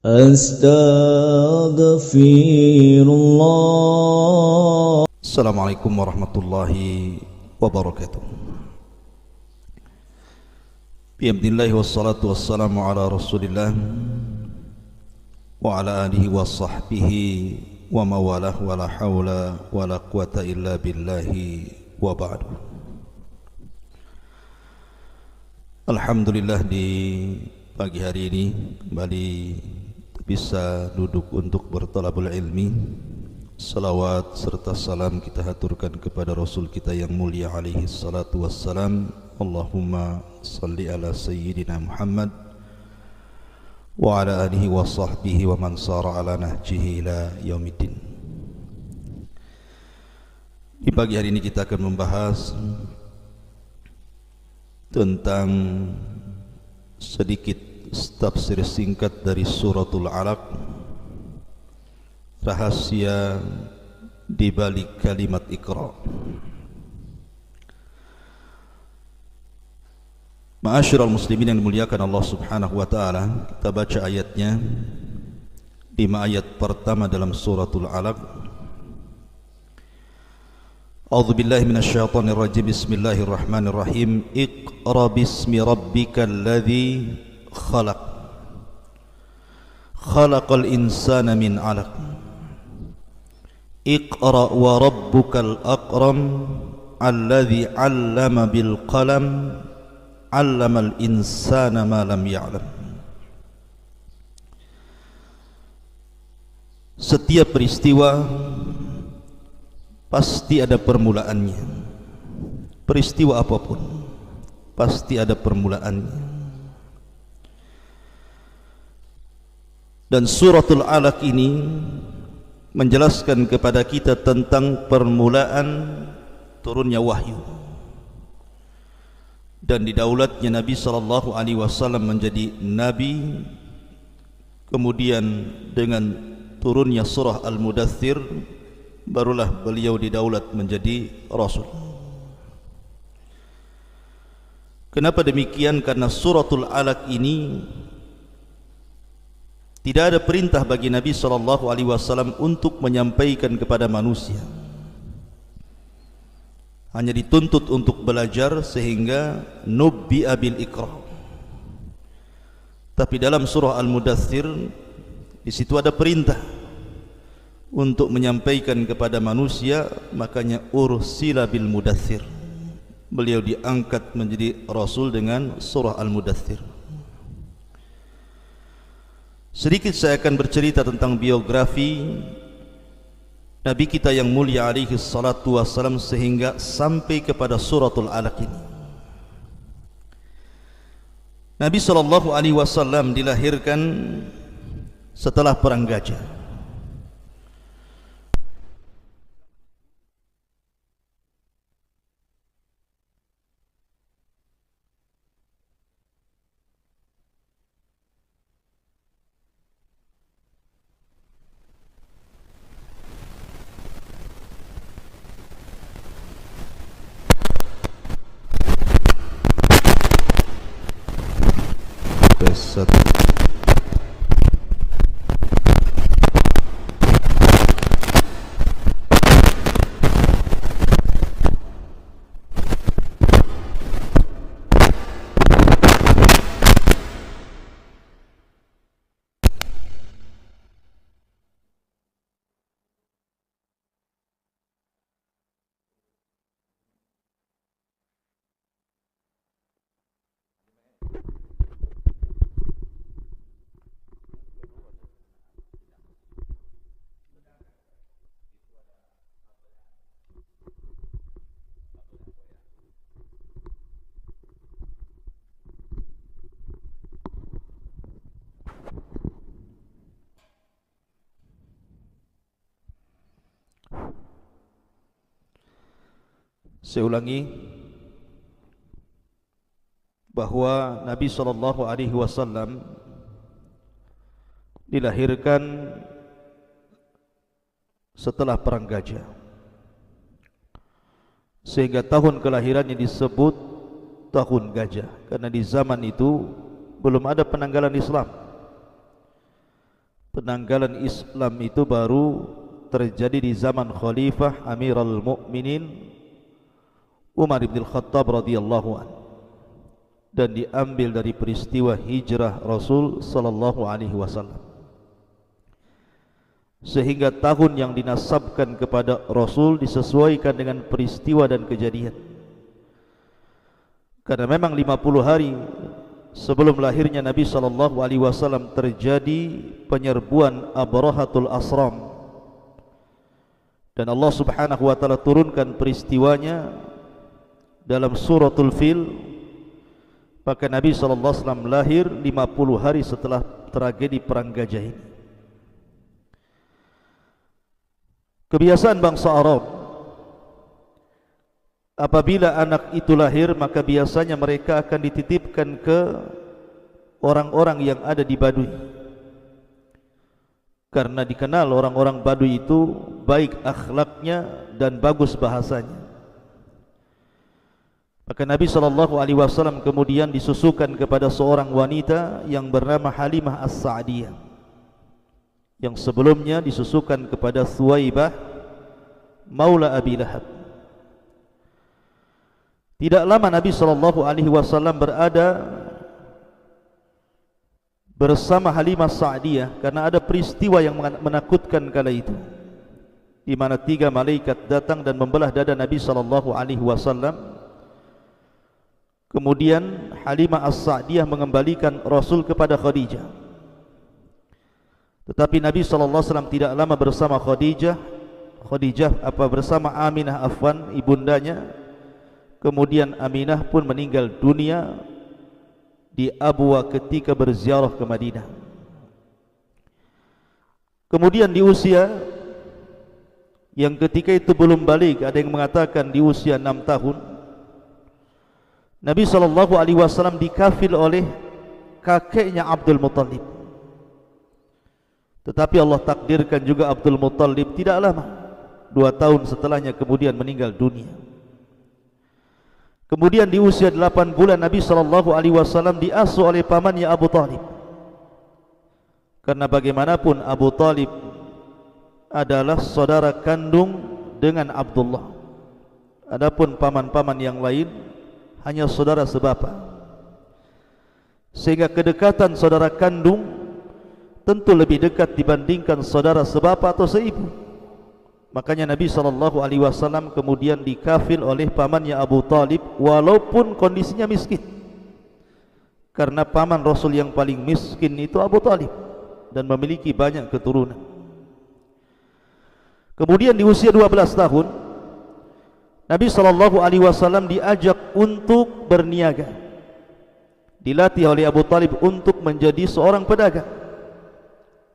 Astaghfirullah. Assalamualaikum warahmatullahi wabarakatuh. Bihamdillahi wassalatu wassalamu ala rasulillah wa ala alihi wa sahbihi wa mawalah wa la hawla wa la quwata illa billahi wa ba'du. Alhamdulillah, di pagi hari ini kembali bisa duduk untuk bertalabul ilmi. Salawat serta salam kita haturkan kepada Rasul kita yang mulia alaihi salatu wassalam. Allahumma salli ala sayyidina Muhammad wa ala alihi wa sahbihi wa man sara ala nahjihi ila yaumiddin. Di pagi hari ini kita akan membahas tentang sedikit tafsir singkat dari suratul Alaq, rahasia di balik kalimat Iqra. Ma'asyiral muslimin yang dimuliakan Allah Subhanahu wa taala, kita baca ayatnya, 5 ayat pertama dalam suratul Alaq. A'udzu billahi minasyaitonir rajim. Bismillahirrahmanirrahim. Iqra bismi rabbikal ladzi khalaq. Khalaqal insana min 'alaq. Iqra wa rabbukal akram alladzi 'allama bil qalam 'allamal insana ma lam ya'lam. Setiap peristiwa pasti ada permulaannya. Peristiwa apapun pasti ada permulaannya. Dan suratul Alaq ini menjelaskan kepada kita tentang permulaan turunnya wahyu dan didaulatnya Nabi sallallahu alaihi wasallam menjadi nabi. Kemudian dengan turunnya surah Al-Mudaththir barulah beliau didaulat menjadi rasul. Kenapa demikian? Karena suratul Alaq ini tidak ada perintah bagi Nabi sallallahu alaihi wasallam untuk menyampaikan kepada manusia. Hanya dituntut untuk belajar, sehingga nubbi'a bil Iqra. Tapi dalam surah Al-Mudaththir di situ ada perintah untuk menyampaikan kepada manusia, makanya ursila bil Mudaththir. Beliau diangkat menjadi rasul dengan surah Al-Mudaththir. Sedikit saya akan bercerita tentang biografi Nabi kita yang mulia alaihi salatu wassalam sehingga sampai kepada suratul Alaq ini. Nabi sallallahu alaihi wasallam dilahirkan setelah perang Gajah. Saya ulangi bahwa Nabi sallallahu alaihi wasallam dilahirkan setelah perang Gajah, sehingga tahun kelahirannya disebut tahun gajah, karena di zaman itu belum ada penanggalan Islam. penanggalan Islam itu baru terjadi di zaman Khalifah Amirul Mukminin Umar bin Khattab radhiyallahu anhu, dan diambil dari peristiwa hijrah Rasul sallallahu alaihi wasallam. Sehingga tahun yang dinasabkan kepada Rasul disesuaikan dengan peristiwa dan kejadian. Karena memang 50 hari sebelum lahirnya Nabi sallallahu alaihi wasallam terjadi penyerbuan Abrahatul Asram, dan Allah Subhanahu wa taala turunkan peristiwanya dalam suratul Fil. Maka Nabi sallallahu alaihi wasallam lahir 50 hari setelah tragedi perang Gajah ini. Kebiasaan bangsa Arab, apabila anak itu lahir, maka biasanya mereka akan dititipkan ke orang-orang yang ada di Baduy. Karena dikenal orang-orang Baduy itu baik akhlaknya dan bagus bahasanya. Maka Nabi SAW kemudian disusukan kepada seorang wanita yang bernama Halimah As-Sa'diyah, yang sebelumnya disusukan kepada Thuwaibah Maula Abi Lahab. Tidak lama Nabi SAW berada bersama Halimah Sa'diyah, karena ada peristiwa yang menakutkan kala itu, di mana 3 malaikat datang dan membelah dada Nabi SAW. Kemudian Halimah As-Sa'diyah mengembalikan Rasul kepada Khadijah. Tetapi Nabi SAW tidak lama bersama bersama Aminah, ibundanya. Kemudian Aminah pun meninggal dunia di Abwa ketika berziarah ke Madinah. Kemudian di usia yang ketika itu belum balik, ada yang mengatakan di usia 6 tahun, Nabi SAW dikafil oleh kakeknya Abdul Muttalib. Tetapi Allah takdirkan juga Abdul Muttalib tidak lama, 2 tahun setelahnya kemudian meninggal dunia. Kemudian di usia 8 bulan Nabi SAW diasuh oleh pamannya Abu Talib. Karena bagaimanapun Abu Talib adalah saudara kandung dengan Abdullah. Adapun paman-paman yang lain hanya saudara sebapa. Sehingga kedekatan saudara kandung tentu lebih dekat dibandingkan saudara sebapa atau seibu. Makanya Nabi SAW kemudian dikafil oleh pamannya Abu Talib walaupun kondisinya miskin. Karena paman Rasul yang paling miskin itu Abu Talib dan memiliki banyak keturunan. Kemudian di usia 12 tahun Nabi SAW diajak untuk berniaga, dilatih oleh Abu Talib untuk menjadi seorang pedagang.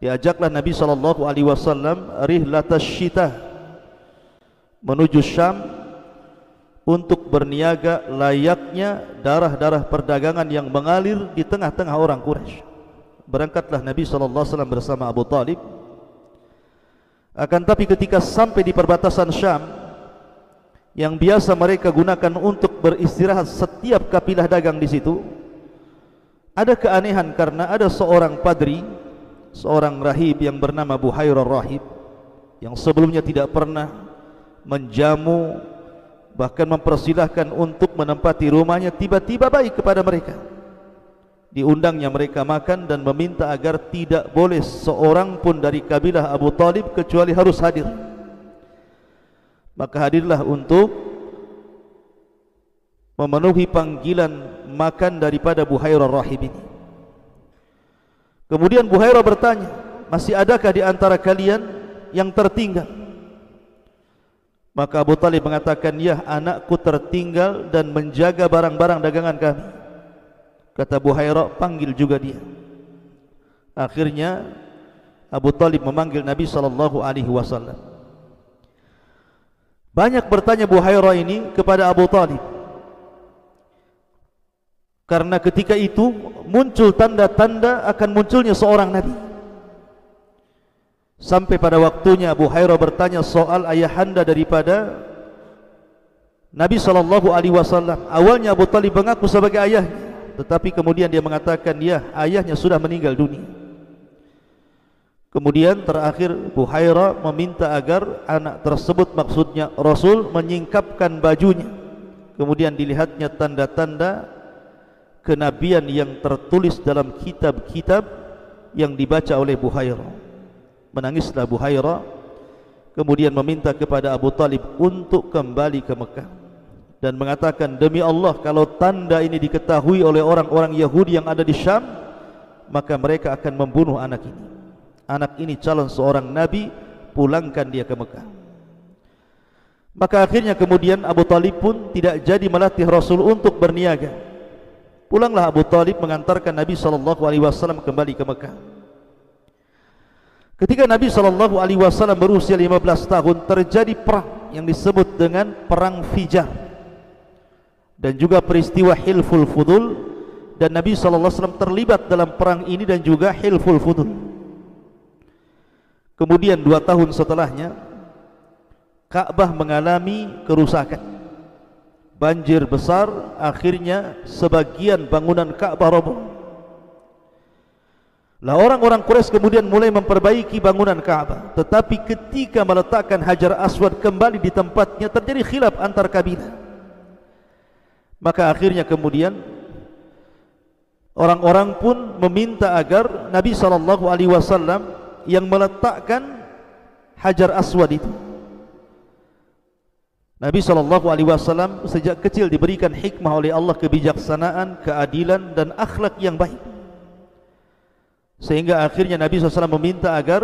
Diajaklah Nabi SAW rihlatas syita menuju Syam untuk berniaga layaknya darah-darah perdagangan yang mengalir di tengah-tengah orang Quraisy. Berangkatlah Nabi SAW bersama Abu Talib. Akan tapi ketika sampai di perbatasan Syam, yang biasa mereka gunakan untuk beristirahat setiap kafilah dagang di situ, ada keanehan karena ada seorang padri, seorang rahib yang bernama Buhairah Rahib, yang sebelumnya tidak pernah menjamu, bahkan mempersilahkan untuk menempati rumahnya, tiba-tiba baik kepada mereka. Diundangnya mereka makan dan meminta agar tidak boleh seorang pun dari kabilah Abu Talib kecuali harus hadir. Maka hadirlah untuk memenuhi panggilan makan daripada Buhairah Rahib ini. Kemudian Buhairah bertanya, masih adakah di antara kalian yang tertinggal? Maka Abu Talib mengatakan, ya, anakku tertinggal dan menjaga barang-barang dagangan kami. Kata Buhairah, panggil juga dia. Akhirnya Abu Talib memanggil Nabi SAW. Banyak bertanya Buhairah ini kepada Abu Talib, karena ketika itu muncul tanda-tanda akan munculnya seorang Nabi. Sampai pada waktunya Buhairah bertanya soal ayahanda daripada Nabi SAW. Awalnya Abu Talib mengaku sebagai ayahnya, tetapi kemudian dia mengatakan, ya, ayahnya sudah meninggal dunia. Kemudian terakhir Buhairah meminta agar anak tersebut, maksudnya Rasul, menyingkapkan bajunya. Kemudian dilihatnya tanda-tanda kenabian yang tertulis dalam kitab-kitab yang dibaca oleh Buhairah. Menangislah Buhairah, kemudian meminta kepada Abu Talib untuk kembali ke Mekah dan mengatakan, demi Allah, kalau tanda ini diketahui oleh orang-orang Yahudi yang ada di Syam, maka mereka akan membunuh anak ini. Anak ini calon seorang nabi, pulangkan dia ke Mekah. Maka akhirnya kemudian Abu Talib pun tidak jadi melatih Rasul untuk berniaga. Pulanglah Abu Talib mengantarkan Nabi SAW kembali ke Mekah. Ketika Nabi SAW berusia 15 tahun, terjadi perang yang disebut dengan Perang Fijar, dan juga peristiwa Hilful Fudul, dan Nabi SAW terlibat dalam perang ini dan juga Hilful Fudul. Kemudian 2 tahun setelahnya, Ka'bah mengalami kerusakan, banjir besar, akhirnya sebagian bangunan Ka'bah roboh. Lah orang-orang Quraisy kemudian mulai memperbaiki bangunan Ka'bah, tetapi ketika meletakkan Hajar Aswad kembali di tempatnya, terjadi khilaf antar kabilah. Maka akhirnya kemudian orang-orang pun meminta agar Nabi SAW yang meletakkan Hajar Aswad itu. Nabi SAW sejak kecil diberikan hikmah oleh Allah, kebijaksanaan, keadilan dan akhlak yang baik, sehingga akhirnya Nabi SAW meminta agar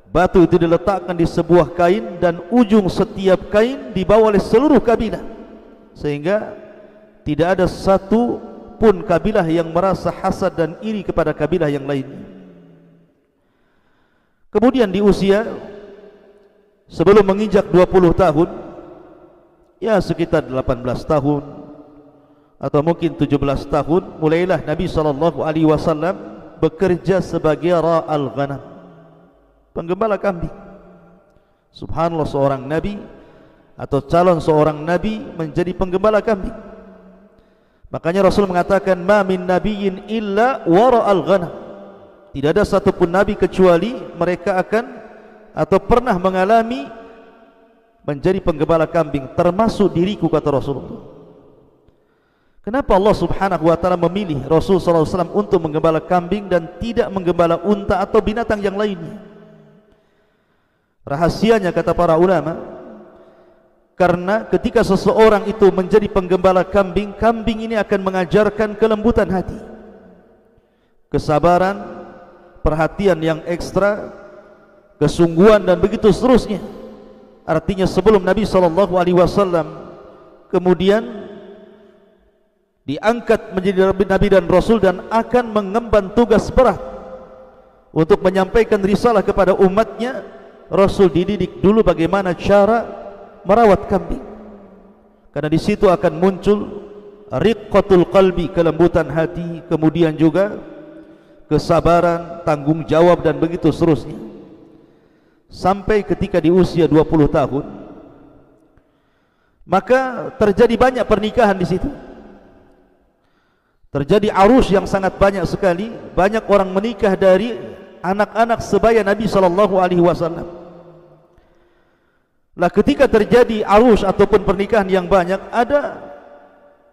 batu itu diletakkan di sebuah kain, dan ujung setiap kain dibawa oleh seluruh kabilah, sehingga tidak ada satu pun kabilah yang merasa hasad dan iri kepada kabilah yang lainnya. Kemudian di usia sebelum menginjak 20 tahun, ya sekitar 18 tahun atau mungkin 17 tahun, mulailah Nabi SAW bekerja sebagai ra'al ghanam, penggembala kambing. Subhanallah, seorang nabi atau calon seorang nabi menjadi penggembala kambing. Makanya Rasul mengatakan, ma min nabiyyin illa wara'al ghanam. Tidak ada satupun nabi kecuali mereka akan atau pernah mengalami menjadi penggembala kambing, termasuk diriku, kata Rasulullah. Kenapa Allah Subhanahu wa ta'ala memilih Rasul SAW untuk menggembala kambing dan tidak menggembala unta atau binatang yang lainnya? Rahasianya, kata para ulama, karena ketika seseorang itu menjadi penggembala kambing, kambing ini akan mengajarkan kelembutan hati, kesabaran, perhatian yang ekstra, kesungguhan dan begitu seterusnya. Artinya sebelum Nabi SAW kemudian diangkat menjadi Nabi dan Rasul dan akan mengemban tugas berat untuk menyampaikan risalah kepada umatnya, Rasul dididik dulu bagaimana cara merawat kambing, karena di situ akan muncul riqqatul qalbi, kelembutan hati, kemudian juga kesabaran, tanggung jawab dan begitu seterusnya. Sampai ketika di usia 20 tahun, maka terjadi banyak pernikahan di situ. Terjadi arus yang sangat banyak sekali, banyak orang menikah dari anak-anak sebaya Nabi SAW. Lah ketika terjadi arus ataupun pernikahan yang banyak, ada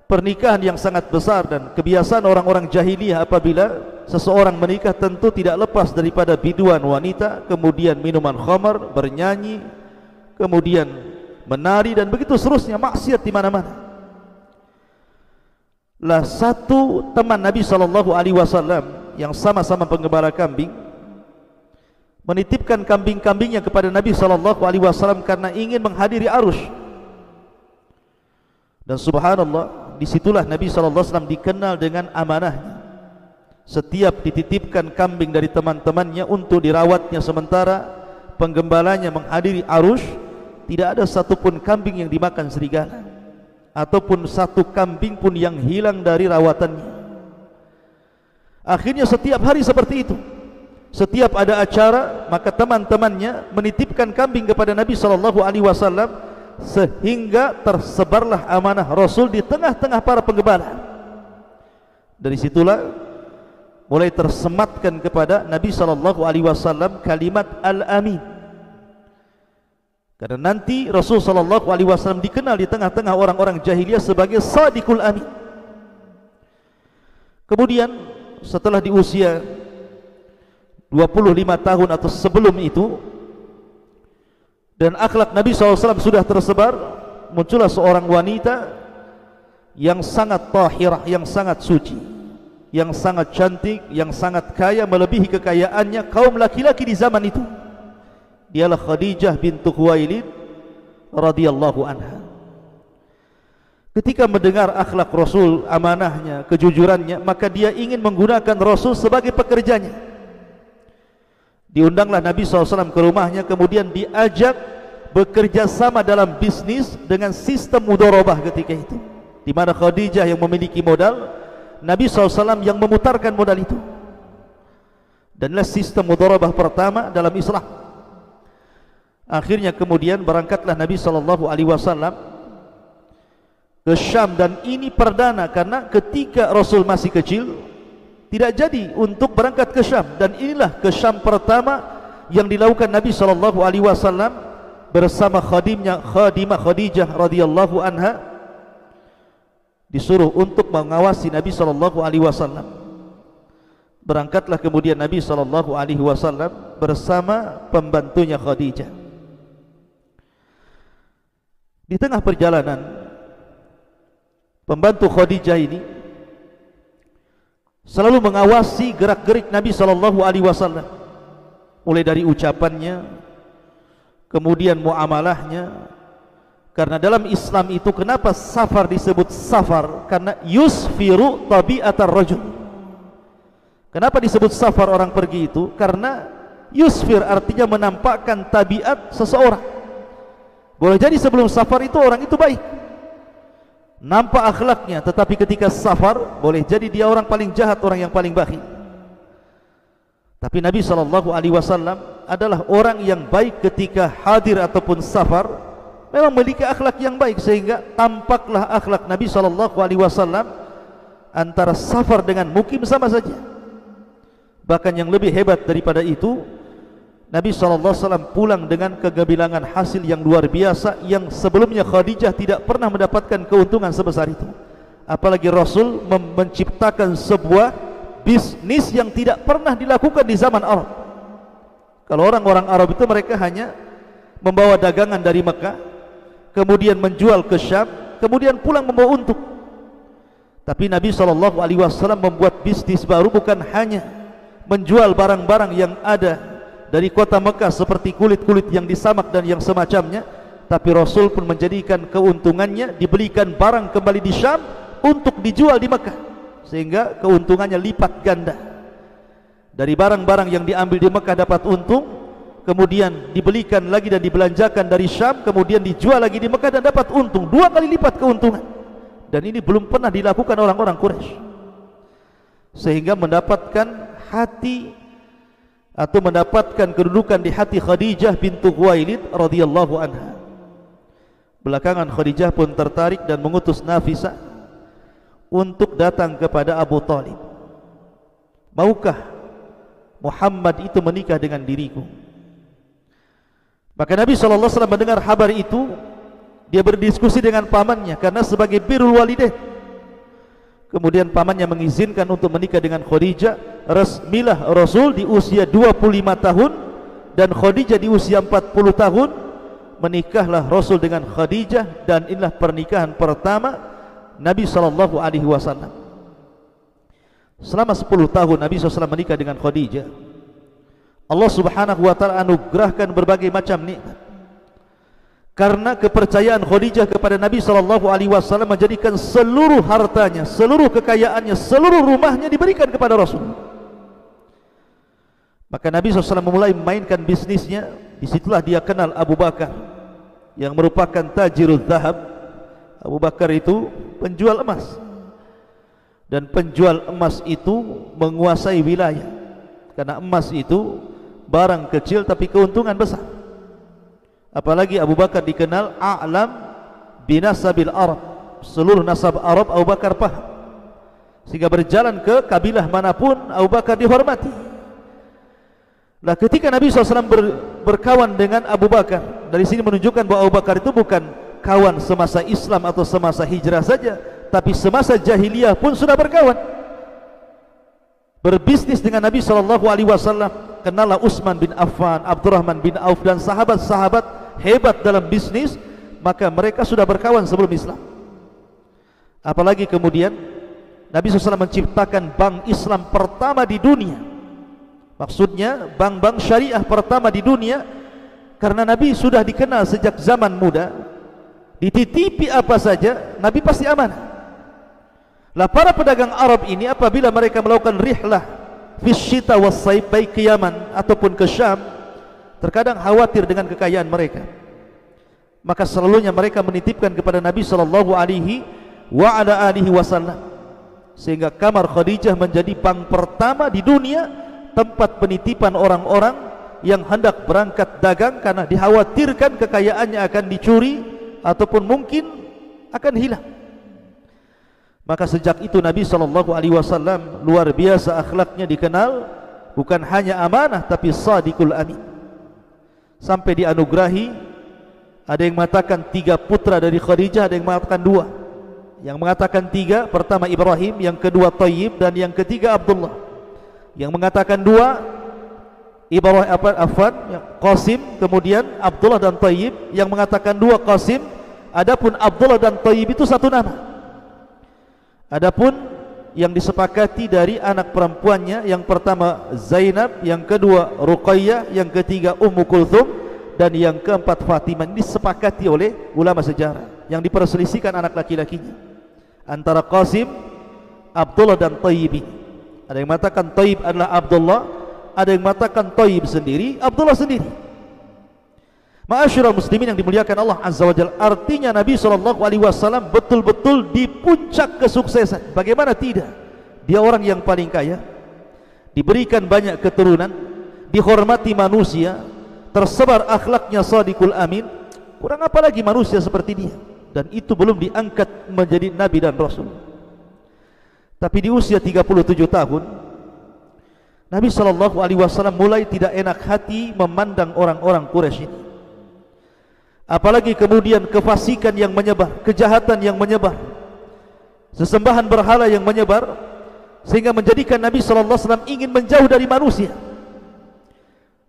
pernikahan yang sangat besar, dan kebiasaan orang-orang jahiliyah apabila seseorang menikah tentu tidak lepas daripada biduan wanita, kemudian minuman khamar, bernyanyi, kemudian menari dan begitu seterusnya, maksiat di mana-mana. Lah satu teman Nabi SAW yang sama-sama penggembala kambing menitipkan kambing-kambingnya kepada Nabi SAW karena ingin menghadiri arus. Dan subhanallah, disitulah Nabi SAW dikenal dengan amanahnya. Setiap dititipkan kambing dari teman-temannya untuk dirawatnya sementara penggembalanya menghadiri arus, tidak ada satupun kambing yang dimakan serigala, ataupun satu kambing pun yang hilang dari rawatannya. Akhirnya setiap hari seperti itu. Setiap ada acara, maka teman-temannya menitipkan kambing kepada Nabi SAW, sehingga tersebarlah amanah Rasul di tengah-tengah para penggembala. Dari situlah mulai tersematkan kepada Nabi SAW kalimat Al-Amin. Karena nanti Rasul SAW dikenal di tengah-tengah orang-orang jahiliyah sebagai Sadiqul Amin. Kemudian setelah di usia 25 tahun atau sebelum itu, dan akhlak Nabi SAW sudah tersebar, muncullah seorang wanita yang sangat tahirah, yang sangat suci, yang sangat cantik, yang sangat kaya, melebihi kekayaannya kaum laki-laki di zaman itu. Dialah Khadijah bintu Khuwailid radhiyallahu anha. Ketika mendengar akhlak Rasul, amanahnya, kejujurannya, maka dia ingin menggunakan Rasul sebagai pekerjanya. Diundanglah Nabi SAW ke rumahnya, kemudian diajak bekerja sama dalam bisnis dengan sistem mudharabah ketika itu, di mana Khadijah yang memiliki modal, Nabi SAW yang memutarkan modal itu. Danlah sistem mudharabah pertama dalam Islam. Akhirnya kemudian berangkatlah Nabi SAW ke Syam, dan ini perdana karena ketika Rasul masih kecil tidak jadi untuk berangkat ke Syam, dan inilah ke Syam pertama yang dilakukan Nabi SAW bersama khadimah Khadijah radhiyallahu anha, disuruh untuk mengawasi Nabi SAW. Berangkatlah kemudian Nabi SAW bersama pembantunya Khadijah. Di tengah perjalanan, pembantu Khadijah ini selalu mengawasi gerak-gerik Nabi SAW, mulai dari ucapannya, kemudian muamalahnya. Karena dalam Islam itu kenapa safar disebut safar? Karena yusfiru tabi'atar rajul. Kenapa disebut safar orang pergi itu? Karena yusfir artinya menampakkan tabiat seseorang. Boleh jadi sebelum safar itu orang itu baik, nampak akhlaknya, tetapi ketika safar boleh jadi dia orang paling jahat, orang yang paling bakhil. Tapi Nabi SAW adalah orang yang baik ketika hadir ataupun safar, memang memiliki akhlak yang baik, sehingga tampaklah akhlak Nabi SAW antara safar dengan mukim sama saja. Bahkan yang lebih hebat daripada itu, Nabi SAW pulang dengan kegemilangan hasil yang luar biasa, yang sebelumnya Khadijah tidak pernah mendapatkan keuntungan sebesar itu. Apalagi Rasul menciptakan sebuah bisnis yang tidak pernah dilakukan di zaman Arab. Kalau orang-orang Arab itu mereka hanya membawa dagangan dari Mekah, kemudian menjual ke Syam, kemudian pulang membawa untung. Tapi Nabi SAW membuat bisnis baru, bukan hanya menjual barang-barang yang ada dari kota Mekah seperti kulit-kulit yang disamak dan yang semacamnya, tapi Rasul pun menjadikan keuntungannya dibelikan barang kembali di Syam untuk dijual di Mekah, sehingga keuntungannya lipat ganda. Dari barang-barang yang diambil di Mekah dapat untung, kemudian dibelikan lagi dan dibelanjakan dari Syam, kemudian dijual lagi di Mekah dan dapat untung, 2 kali lipat keuntungan. Dan ini belum pernah dilakukan orang-orang Quraisy, sehingga mendapatkan hati atau mendapatkan kedudukan di hati Khadijah bintu Khuwailid radhiyallahu anha. Belakangan Khadijah pun tertarik dan mengutus Nafisah untuk datang kepada Abu Talib. Maukah Muhammad itu menikah dengan diriku? Maka Nabi SAW mendengar kabar itu, dia berdiskusi dengan pamannya, karena sebagai birrul walidain. Kemudian pamannya mengizinkan untuk menikah dengan Khadijah. Resmilah Rasul di usia 25 tahun dan Khadijah di usia 40 tahun. Menikahlah Rasul dengan Khadijah, dan inilah pernikahan pertama Nabi SAW. Selama 10 tahun Nabi SAW menikah dengan Khadijah. Allah Subhanahu wa ta'ala anugerahkan berbagai macam nikmat. Karena kepercayaan Khadijah kepada Nabi SAW menjadikan seluruh hartanya, seluruh kekayaannya, seluruh rumahnya diberikan kepada Rasul. Maka Nabi SAW memulai memainkan bisnisnya. Disitulah dia kenal Abu Bakar, yang merupakan tajirul zahab. Abu Bakar itu penjual emas, dan penjual emas itu menguasai wilayah, karena emas itu barang kecil tapi keuntungan besar. Apalagi Abu Bakar dikenal a'lam binasabil Arab, seluruh nasab Arab Abu Bakar paham. sehingga berjalan ke kabilah manapun Abu Bakar dihormati. Nah, ketika Nabi SAW berkawan dengan Abu Bakar, dari sini menunjukkan bahwa Abu Bakar itu bukan kawan semasa Islam atau semasa hijrah saja, tapi semasa jahiliyah pun sudah berkawan, berbisnis dengan Nabi SAW. Kenallah Utsman bin Affan, Abdurrahman bin Auf dan sahabat-sahabat hebat dalam bisnis, maka mereka sudah berkawan sebelum Islam. Apalagi kemudian Nabi SAW menciptakan bank Islam pertama di dunia. Maksudnya bank-bank syariah pertama di dunia, karena Nabi sudah dikenal sejak zaman muda, dititipi apa saja Nabi pasti amanah. Lah para pedagang Arab ini apabila mereka melakukan rihlah fi syita was saif, baik ke Yaman ataupun ke Syam, terkadang khawatir dengan kekayaan mereka, maka selalunya mereka menitipkan kepada Nabi sallallahu alaihi wasallam, sehingga kamar Khadijah menjadi bank pertama di dunia, tempat penitipan orang-orang yang hendak berangkat dagang karena dikhawatirkan kekayaannya akan dicuri ataupun mungkin akan hilang. Maka sejak itu Nabi SAW luar biasa akhlaknya dikenal, bukan hanya amanah tapi sadiqul amin. Sampai dianugerahi, ada yang mengatakan 3 putra dari Khadijah, ada yang mengatakan 2. Yang mengatakan 3, pertama Ibrahim, yang kedua Thayyib, dan yang ketiga Abdullah. Yang mengatakan 2 Ibrahim Qasim, kemudian Abdullah dan Thayyib. Yang mengatakan 2 Qasim, adapun Abdullah dan Thayyib itu satu nama. Adapun yang disepakati dari anak perempuannya, yang pertama Zainab, yang kedua Ruqayyah, yang ketiga Ummu Kulthum, dan yang keempat Fatimah. Ini disepakati oleh ulama sejarah. Yang diperselisihkan anak laki-lakinya antara Qasim, Abdullah dan Thayyib. Ada yang mengatakan Thayyib adalah Abdullah, ada yang mengatakan Thayyib sendiri, Abdullah sendiri. Ma'asyiral muslimin yang dimuliakan Allah Azza wa Jalla, artinya Nabi SAW betul-betul di puncak kesuksesan. Bagaimana tidak? Dia orang yang paling kaya, diberikan banyak keturunan, dihormati manusia, tersebar akhlaknya sadiqul amin. Kurang apa lagi manusia seperti dia? Dan itu belum diangkat menjadi Nabi dan Rasul. Tapi di usia 37 tahun Nabi SAW mulai tidak enak hati memandang orang-orang Quraisy ini. Apalagi kemudian kefasikan yang menyebar, kejahatan yang menyebar, sesembahan berhala yang menyebar, sehingga menjadikan Nabi SAW ingin menjauh dari manusia.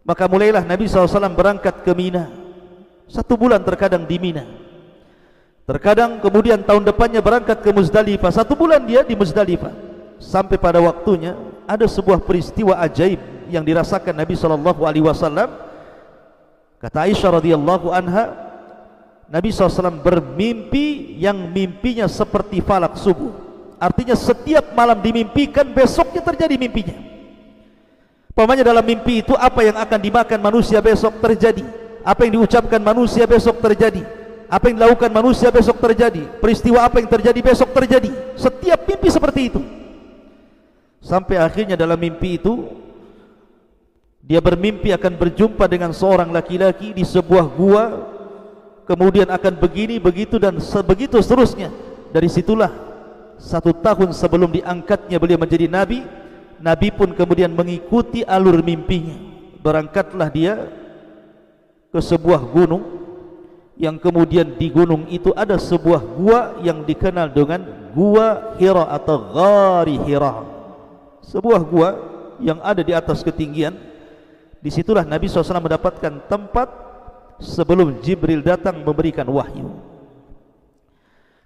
Maka mulailah Nabi SAW berangkat ke Mina. 1 bulan terkadang di Mina, terkadang kemudian tahun depannya berangkat ke Muzdalifah. 1 bulan dia di Muzdalifah. Sampai pada waktunya ada sebuah peristiwa ajaib yang dirasakan Nabi SAW. Kata Aisyah radhiyallahu anha, Nabi SAW bermimpi yang mimpinya seperti falak subuh. Artinya setiap malam dimimpikan, besoknya terjadi mimpinya. Pamannya dalam mimpi itu apa yang akan dimakan manusia besok terjadi, apa yang diucapkan manusia besok terjadi, apa yang dilakukan manusia besok terjadi, peristiwa apa yang terjadi besok terjadi. Setiap mimpi seperti itu. Sampai akhirnya dalam mimpi itu dia bermimpi akan berjumpa dengan seorang laki-laki di sebuah gua, kemudian akan begini, begitu dan begitu seterusnya. Dari situlah 1 tahun sebelum diangkatnya beliau menjadi Nabi, Nabi pun kemudian mengikuti alur mimpinya. Berangkatlah dia ke sebuah gunung, yang kemudian di gunung itu ada sebuah gua yang dikenal dengan Gua Hira atau Ghari Hira. Sebuah gua yang ada di atas ketinggian. Disitulah Nabi SAW mendapatkan tempat sebelum Jibril datang memberikan wahyu.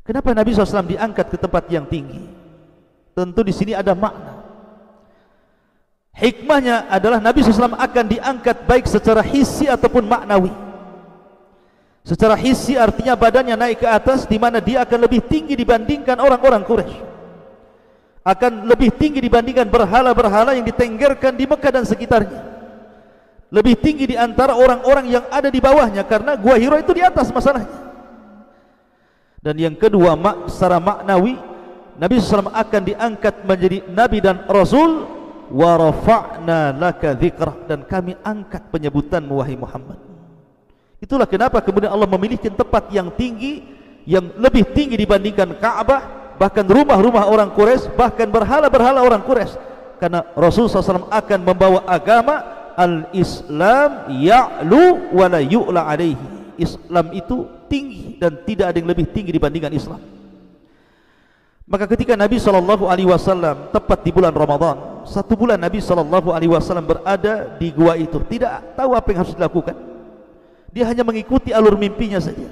Kenapa Nabi SAW diangkat ke tempat yang tinggi? Tentu di sini ada makna. Hikmahnya adalah Nabi SAW akan diangkat baik secara hissi ataupun maknawi. Secara hissi artinya badannya naik ke atas, di mana dia akan lebih tinggi dibandingkan orang-orang Quraisy, akan lebih tinggi dibandingkan berhala-berhala yang ditenggerkan di Mekah dan sekitarnya, lebih tinggi di antara orang-orang yang ada di bawahnya, karena Gua Hira itu di atas masalahnya. Dan yang kedua, secara maknawi, Nabi SAW akan diangkat menjadi Nabi dan Rasul. Wa rafa'na laka dzikrah, dan kami angkat penyebutanmu wahai Muhammad. Itulah kenapa kemudian Allah memilihkan tempat yang tinggi, yang lebih tinggi dibandingkan Ka'bah, bahkan rumah-rumah orang Quraisy, bahkan berhala-berhala orang Quraisy. Karena Rasulullah SAW akan membawa agama al-Islam ya'lu wa la yu'la alaihi. Islam itu tinggi dan tidak ada yang lebih tinggi dibandingkan Islam. Maka ketika Nabi SAW tepat di bulan Ramadan, 1 bulan Nabi SAW berada di gua itu, tidak tahu apa yang harus dilakukan. Dia hanya mengikuti alur mimpinya saja.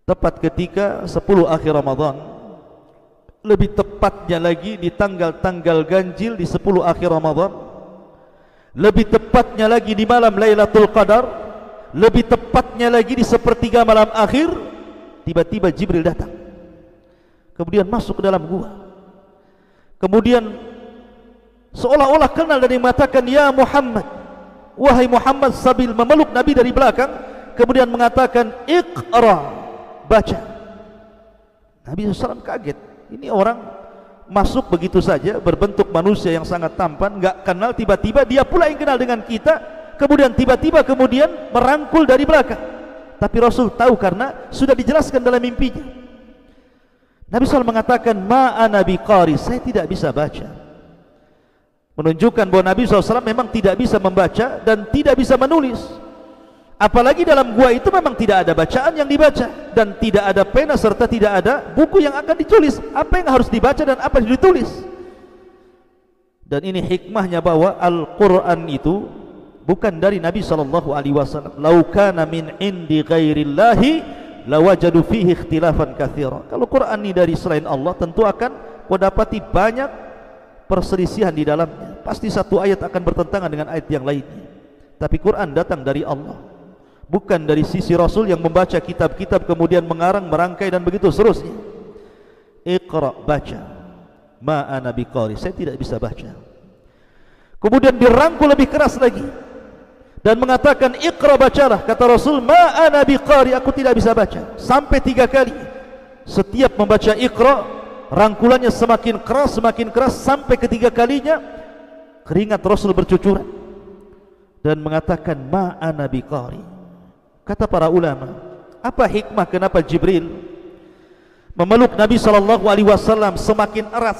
Tepat ketika 10 akhir Ramadan, lebih tepatnya lagi di tanggal-tanggal ganjil di 10 akhir Ramadan, lebih tepatnya lagi di malam Lailatul Qadar, lebih tepatnya lagi di sepertiga malam akhir, tiba-tiba Jibril datang. Kemudian masuk ke dalam gua. Kemudian seolah-olah kenal dan mengatakan, "Ya Muhammad, wahai Muhammad," sambil memeluk Nabi dari belakang. Kemudian mengatakan, "Iqra," baca. Nabi SAW kaget. Ini orang masuk begitu saja, berbentuk manusia yang sangat tampan, enggak kenal, tiba-tiba dia pula yang kenal dengan kita. Kemudian tiba-tiba merangkul dari belakang. Tapi Rasul tahu karena sudah dijelaskan dalam mimpinya. Nabi SAW mengatakan, "Ma ana biqari," saya tidak bisa baca. Menunjukkan bahwa Nabi SAW memang tidak bisa membaca dan tidak bisa menulis. Apalagi dalam gua itu memang tidak ada bacaan yang dibaca, dan tidak ada pena serta tidak ada buku yang akan ditulis. Apa yang harus dibaca dan apa yang ditulis? Dan ini hikmahnya bahwa Al-Quran itu bukan dari Nabi SAW. "Lau kana min indi ghairillahi lawajadu fihi ikhtilafan katsira." Kalau Quran ini dari selain Allah, tentu akan kau dapati banyak perselisihan di dalamnya. Pasti satu ayat akan bertentangan dengan ayat yang lainnya. Tapi Quran datang dari Allah, bukan dari sisi Rasul yang membaca kitab-kitab kemudian mengarang, merangkai dan begitu seterusnya. Iqra, baca. Ma ana biqari, saya tidak bisa baca. Kemudian dirangkul lebih keras lagi dan mengatakan, "Iqra, bacalah." Kata Rasul, "Ma ana biqari," aku tidak bisa baca. Sampai 3 kali. Setiap membaca Iqra, rangkulannya semakin keras, sampai ketiga kalinya keringat Rasul bercucuran dan mengatakan, "Ma ana biqari." Kata para ulama, apa hikmah kenapa Jibril memeluk Nabi SAW semakin erat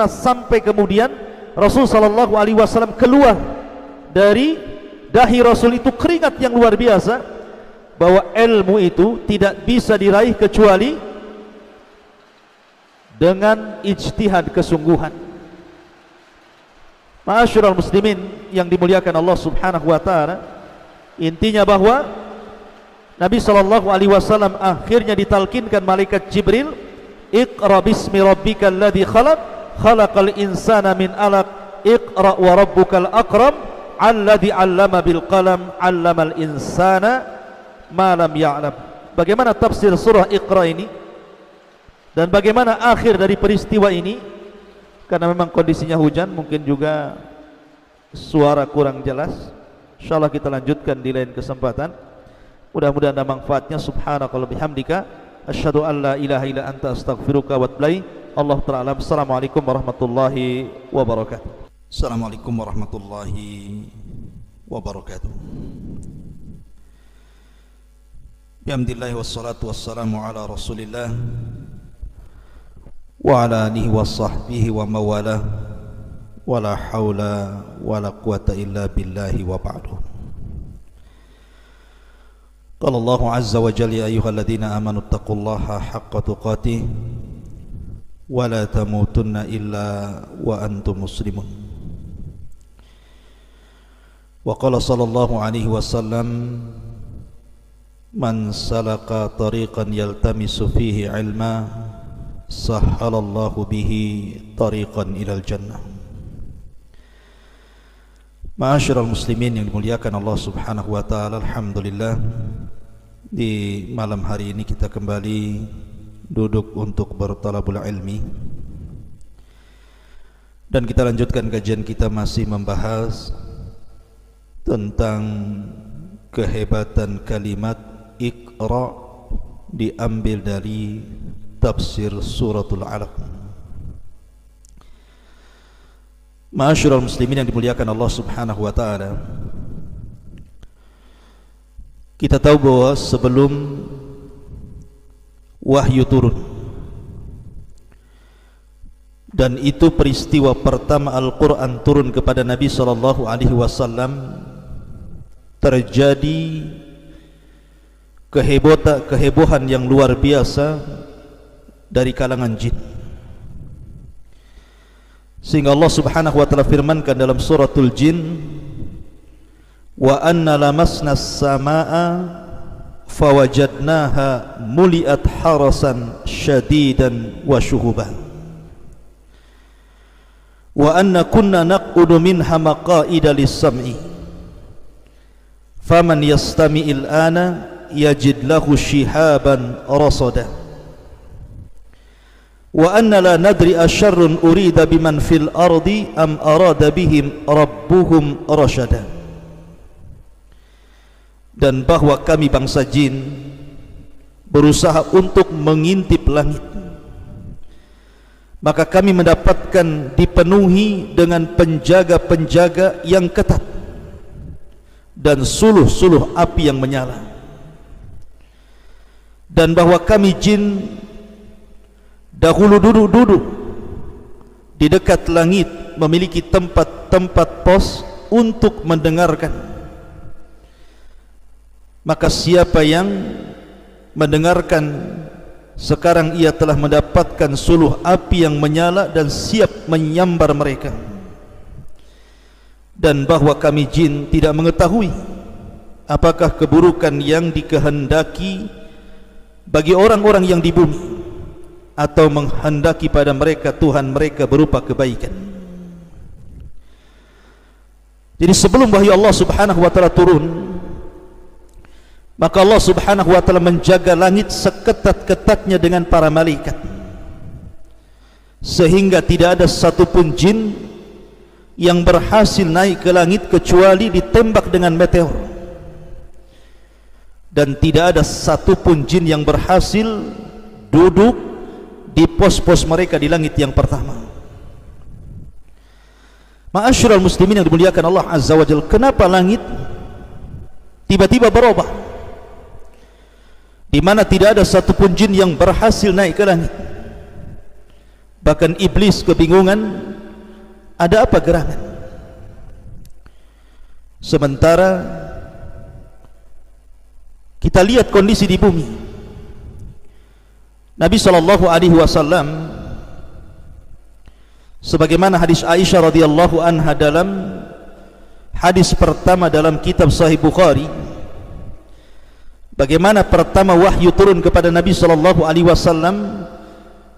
sampai kemudian Rasul SAW keluar dari dahi Rasul itu keringat yang luar biasa, bahwa ilmu itu tidak bisa diraih kecuali dengan ijtihad, kesungguhan. Ma'asyiral muslimin yang dimuliakan Allah Subhanahu wa taala, intinya bahwa Nabi SAW akhirnya ditalkinkan malaikat Jibril, "Iqra bismi rabbikal ladzi khalaq, khalaqal insana min 'alaq, iqra wa rabbukal akram, alladzi 'allama bil qalam, 'allamal insana ma lam ya'lam." Bagaimana tafsir surah Iqra ini dan bagaimana akhir dari peristiwa ini? Karena memang kondisinya hujan, mungkin juga suara kurang jelas. Insyaallah kita lanjutkan di lain kesempatan. Mudah-mudahan ada manfaatnya. Subhanakallahumma bihamdika asyhadu an la ilaha illa anta astaghfiruka wa atubu ilaik. Allah ta'ala. Assalamualaikum warahmatullahi wabarakatuh. Assalamualaikum warahmatullahi wabarakatuh. Bihamdillah wassalatu wassalamu ala rasulillah wa ala alihi wa sahbihi wa mawalah, wa la hawla wa la quwata illa billahi wa ba'du. Qala Allah azza wa jalla, ya ayyuhalladzina amanu taqullaha haqqa tuqatih wa la tamutunna illa wa antum muslimun. Wa qala sallallahu alaihi wasallam, man salaka tariqan yaltamisu fihi ilma sahhalallahu bihi tariqan ilal jannah. Ma'asyiral muslimin yang dimuliakan Allah Subhanahu wa taala, alhamdulillah di malam hari ini kita kembali duduk untuk bertalabul ilmi, dan kita lanjutkan kajian kita masih membahas tentang kehebatan kalimat Iqra diambil dari tafsir suratul Alaq. Ma'asyiral muslimin yang dimuliakan Allah Subhanahu wa taala, kita tahu bahwa sebelum wahyu turun Dan itu peristiwa pertama Al-Quran turun kepada Nabi SAW. Terjadi kehebohan yang luar biasa dari kalangan jin, sehingga Allah Subhanahu wa taala firmankan dalam suratul Jin, wa anna lamasna as-samaa'a fawajadnaha muliat harasan syadidan wa syuhuban wa anna kunna naq'udu minha maqa'ida lis-sam'i faman yastami'il ana yajid lahu shihaban rasada wa anna la nadri asyarrun urida biman fil ardi am arada bihim rabbuhum rasyada. Dan bahwa kami bangsa jin berusaha untuk mengintip langit, maka kami mendapatkan dipenuhi dengan penjaga-penjaga yang ketat dan suluh-suluh api yang menyala, dan bahwa kami jin dahulu duduk-duduk di dekat langit, memiliki tempat-tempat pos untuk mendengarkan. Maka siapa yang mendengarkan sekarang, ia telah mendapatkan suluh api yang menyala dan siap menyambar mereka. Dan bahwa kami jin tidak mengetahui apakah keburukan yang dikehendaki bagi orang-orang yang di bumi, atau menghendaki pada mereka Tuhan mereka berupa kebaikan. Jadi sebelum wahyu Allah Subhanahu wa taala turun, maka Allah Subhanahu wa taala menjaga langit seketat-ketatnya dengan para malaikat, sehingga tidak ada satupun jin yang berhasil naik ke langit kecuali ditembak dengan meteor, dan tidak ada satupun jin yang berhasil duduk di pos-pos mereka di langit yang pertama. Ma'asyiral muslimin yang dimuliakan Allah Azza wa Jalla, kenapa langit tiba-tiba berubah, di mana tidak ada satupun jin yang berhasil naik ke langit? Bahkan iblis kebingungan, ada apa gerangan? Sementara kita lihat kondisi di bumi, Nabi SAW, sebagaimana hadis Aisyah radhiyallahu anha dalam hadis pertama dalam kitab Sahih Bukhari, bagaimana pertama wahyu turun kepada Nabi SAW,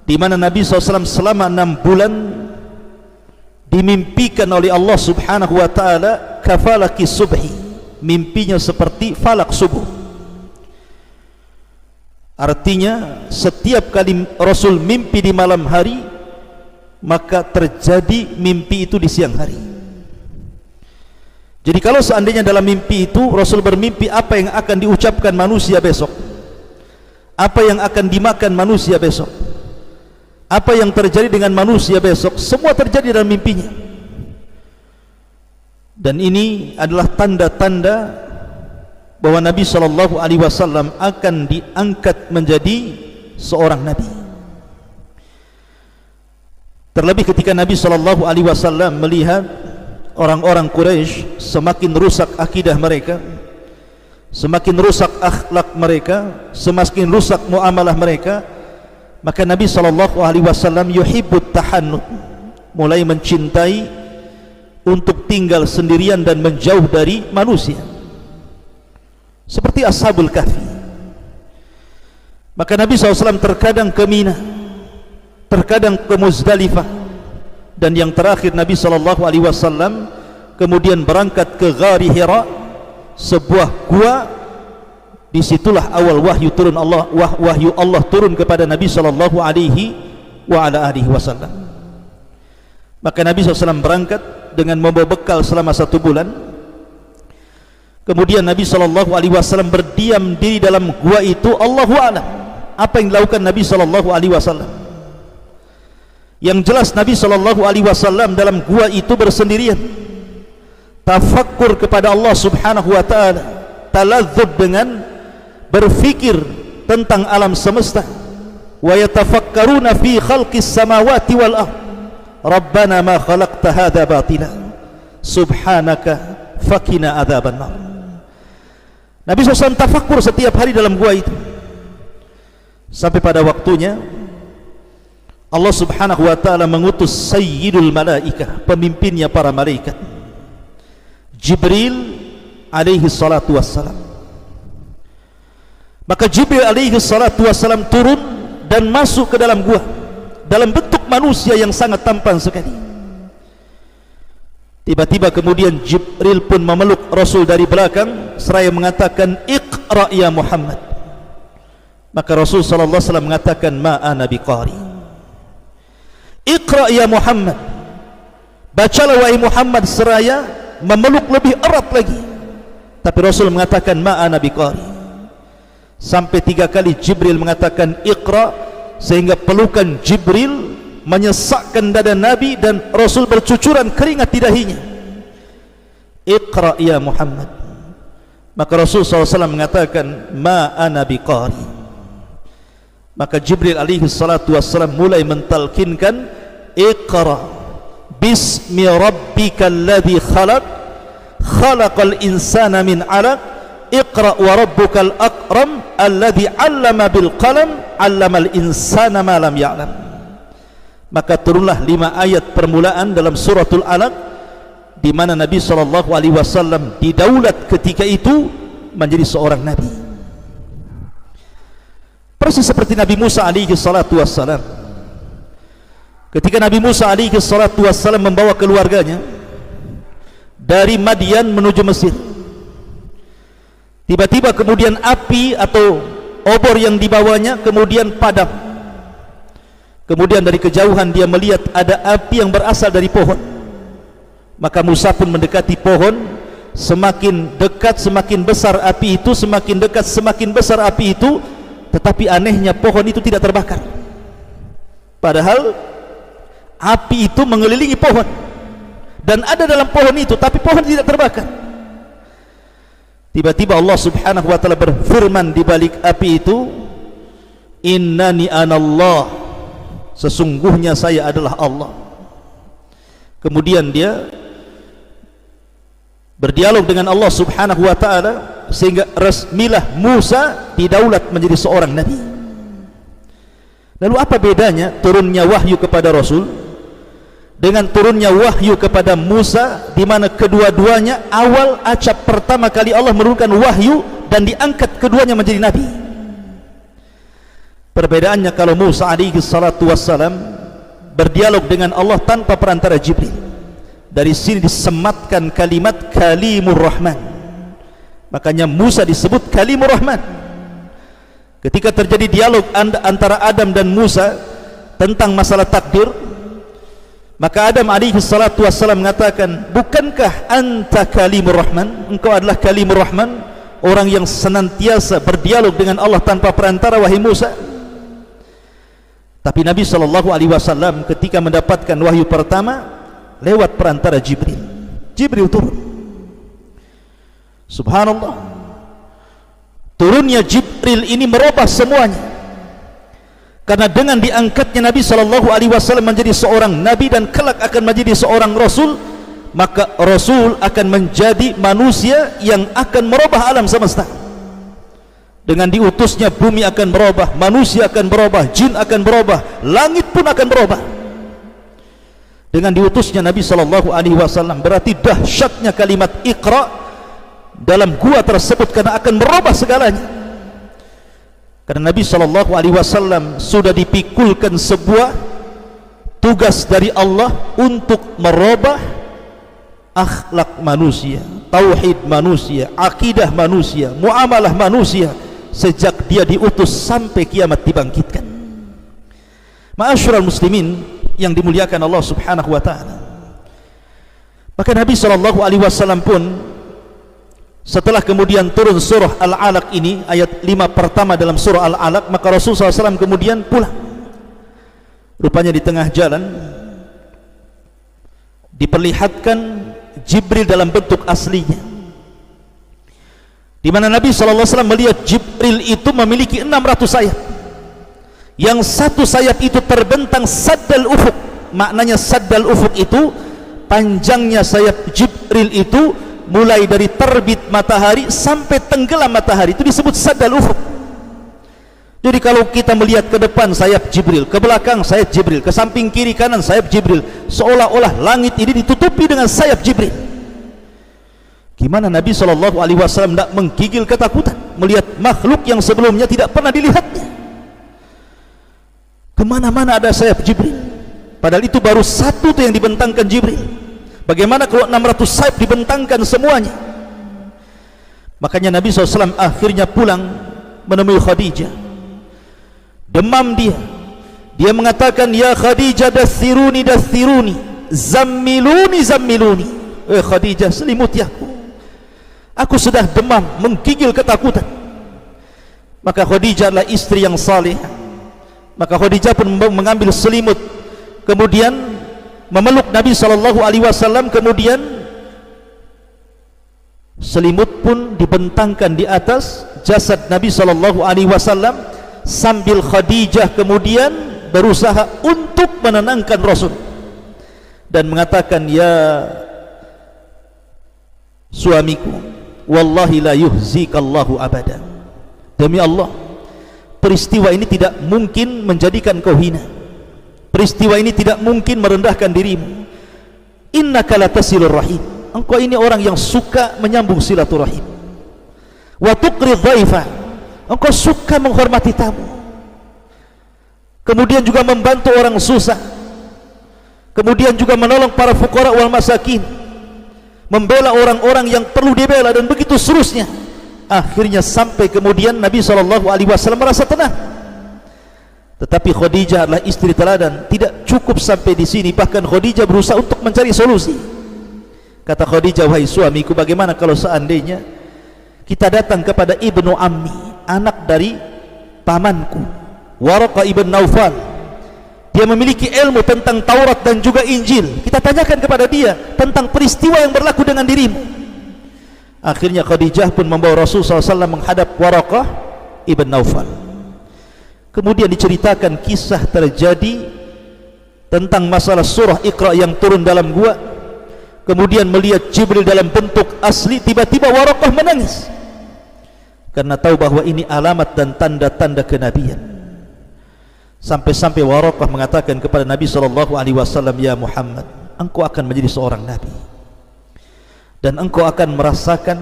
di mana Nabi SAW selama 6 bulan dimimpikan oleh Allah Subhanahu wa taala kafalaki subhi, mimpinya seperti falak subuh. Artinya setiap kali Rasul mimpi di malam hari, maka terjadi mimpi itu di siang hari. Jadi kalau seandainya dalam mimpi itu Rasul bermimpi apa yang akan diucapkan manusia besok, apa yang akan dimakan manusia besok, apa yang terjadi dengan manusia besok, semua terjadi dalam mimpinya. Dan ini adalah tanda-tanda bahwa Nabi SAW akan diangkat menjadi seorang Nabi. Terlebih ketika Nabi SAW melihat orang-orang Quraisy semakin rusak akidah mereka, semakin rusak akhlak mereka, semakin rusak muamalah mereka, maka Nabi SAW yuhibbut tahannut, mulai mencintai untuk tinggal sendirian dan menjauh dari manusia, seperti Ashabul Kahfi. Maka Nabi SAW terkadang ke Mina, terkadang ke Muzdalifah, dan yang terakhir Nabi SAW kemudian berangkat ke Ghari Hira, sebuah gua. Disitulah awal wahyu turun Allah, wahyu Allah turun kepada Nabi SAW. Maka Nabi SAW berangkat dengan membawa bekal selama 1 bulan. Kemudian Nabi SAW berdiam diri dalam gua itu. Allahu a'lam apa yang dilakukan Nabi SAW. Yang jelas Nabi SAW dalam gua itu bersendirian, tafakkur kepada Allah Subhanahu wa ta'ala, taladzub dengan berfikir tentang alam semesta. Wa yatafakkaruna fi khalqis samawati wal ardh, Rabbana ma khalaqta hadza batila subhanaka faqina adzabannar. Nabi SAW tafakkur setiap hari dalam gua itu, sampai pada waktunya Allah Subhanahu wa taala mengutus sayyidul malaikah, pemimpinnya para malaikat, Jibril alaihi salatu wassalam. Maka Jibril alaihi salatu wassalam turun dan masuk ke dalam gua dalam bentuk manusia yang sangat tampan sekali. Tiba-tiba kemudian Jibril pun memeluk Rasul dari belakang seraya mengatakan, Iqra ya Muhammad. Maka Rasul sallallahu alaihi wasallam mengatakan, ma ana biqari. Iqra ya Muhammad, bacalah wahai Muhammad, seraya memeluk lebih erat lagi. Tapi Rasul mengatakan, ma ana biqari. Sampai 3 kali Jibril mengatakan Iqra, sehingga pelukan Jibril menyesakkan dada Nabi dan Rasul bercucuran keringat di dahinya. Iqra ya Muhammad. Maka Rasul SAW mengatakan, ma ana biqari. Maka Jibril alaihi salatu wassalam mulai mentalkinkan, Iqra bismi rabbikal ladzi khalaq khalaqal insana min 'alaq Iqra wa rabbukal akram alladzi 'allama bil qalam 'allamal insana ma lam ya'lam. Maka turunlah 5 ayat permulaan dalam suratul Alaq, di mana Nabi SAW didaulat ketika itu menjadi seorang nabi, persis seperti Nabi Musa alaihi salatu wassalam. Ketika Nabi Musa alaihi salatu wassalam membawa keluarganya dari Madian menuju Mesir, tiba-tiba kemudian api atau obor yang dibawanya kemudian padam. Kemudian dari kejauhan dia melihat ada api yang berasal dari pohon. Maka Musa pun mendekati pohon. Semakin dekat semakin besar api itu, semakin dekat semakin besar api itu. Tetapi anehnya pohon itu tidak terbakar, padahal api itu mengelilingi pohon dan ada dalam pohon itu, tapi pohon tidak terbakar. Tiba-tiba Allah Subhanahu wa taala berfirman di balik api itu, innani anallah, sesungguhnya saya adalah Allah. Kemudian dia berdialog dengan Allah Subhanahu wa taala, sehingga resmilah Musa didaulat menjadi seorang nabi. Lalu apa bedanya turunnya wahyu kepada Rasul dengan turunnya wahyu kepada Musa, di mana kedua-duanya awal acap pertama kali Allah menurunkan wahyu dan diangkat keduanya menjadi nabi? Perbedaannya, kalau Musa alaihi salatu wassalam berdialog dengan Allah tanpa perantara Jibril, dari sini disematkan kalimat Kalimur Rahman. Makanya Musa disebut Kalimur Rahman. Ketika terjadi dialog antara Adam dan Musa tentang masalah takdir, maka Adam alaihi salatu wassalam mengatakan, bukankah anta Kalimur Rahman, engkau adalah Kalimur Rahman, orang yang senantiasa berdialog dengan Allah tanpa perantara, wahai Musa. Tapi Nabi SAW ketika mendapatkan wahyu pertama lewat perantara Jibril, Jibril turun. Subhanallah, turunnya Jibril ini merubah semuanya. Karena dengan diangkatnya Nabi SAW menjadi seorang nabi dan kelak akan menjadi seorang rasul, maka rasul akan menjadi manusia yang akan merubah alam semesta. Dengan diutusnya bumi akan berubah, manusia akan berubah, jin akan berubah, langit pun akan berubah. Dengan diutusnya Nabi SAW, berarti dahsyatnya kalimat Iqra dalam gua tersebut, karena akan merubah segalanya. Karena Nabi SAW sudah dipikulkan sebuah tugas dari Allah untuk merubah akhlak manusia, tauhid manusia, akidah manusia, muamalah manusia, sejak dia diutus sampai kiamat dibangkitkan. Ma'asyiral muslimin yang dimuliakan Allah Subhanahu wa taala, maka Nabi SAW pun setelah kemudian turun surah Al-Alaq ini, ayat 5 pertama dalam surah Al-Alaq, maka Rasulullah SAW kemudian pulang. Rupanya di tengah jalan diperlihatkan Jibril dalam bentuk aslinya, di mana Nabi SAW melihat Jibril itu memiliki 600 sayap. Yang satu sayap itu terbentang saddal ufuk, Maknanya saddal ufuk itu panjangnya sayap Jibril itu mulai dari terbit matahari sampai tenggelam matahari, itu disebut saddal ufuk. Jadi kalau kita melihat ke depan sayap Jibril, ke belakang sayap Jibril, ke samping kiri kanan sayap Jibril, seolah-olah langit ini ditutupi dengan sayap Jibril. Gimana Nabi SAW tidak menggigil ketakutan melihat makhluk yang sebelumnya tidak pernah dilihatnya? Kemana-mana ada sayap Jibril, padahal itu baru satu tuh yang dibentangkan Jibril. Bagaimana kalau 600 sayap dibentangkan semuanya? Makanya Nabi SAW akhirnya pulang menemui Khadijah. Demam dia mengatakan, ya Khadijah, dathiruni dathiruni, zammiluni zammiluni. Khadijah, selimuti aku sudah demam, menggigil ketakutan. Maka Khadijah adalah istri yang saleh. Maka Khadijah pun mengambil selimut, kemudian memeluk Nabi SAW, kemudian selimut pun dibentangkan di atas jasad Nabi SAW, sambil Khadijah kemudian berusaha untuk menenangkan Rasul dan mengatakan, ya suamiku, wallahi la yuhzikallahu abada, demi Allah peristiwa ini tidak mungkin menjadikan kau hina, peristiwa ini tidak mungkin merendahkan dirimu. Innaka latasilur rahim, engkau ini orang yang suka menyambung silaturahim. Wa tuqri dhaifa, engkau suka menghormati tamu, kemudian juga membantu orang susah, kemudian juga menolong para fuqara wal masakin, membela orang-orang yang perlu dibela, dan begitu seterusnya. Akhirnya sampai kemudian Nabi SAW merasa tenang. Tetapi Khadijah adalah istri teladan, tidak cukup sampai di sini, bahkan Khadijah berusaha untuk mencari solusi. Kata Khadijah, wahai suamiku, bagaimana kalau seandainya kita datang kepada ibnu ammi, anak dari pamanku, Waraqah ibn Naufal. Dia memiliki ilmu tentang Taurat dan juga Injil. Kita tanyakan kepada dia tentang peristiwa yang berlaku dengan dirimu. Akhirnya Khadijah pun membawa Rasulullah SAW menghadap Waraqah ibn Naufal. Kemudian diceritakan kisah terjadi tentang masalah surah Iqra yang turun dalam gua. Kemudian melihat Jibril dalam bentuk asli. Tiba-tiba Waraqah menangis karena tahu bahwa ini alamat dan tanda-tanda kenabian. Sampai-sampai Waraqah mengatakan kepada Nabi SAW, ya Muhammad, engkau akan menjadi seorang nabi, dan engkau akan merasakan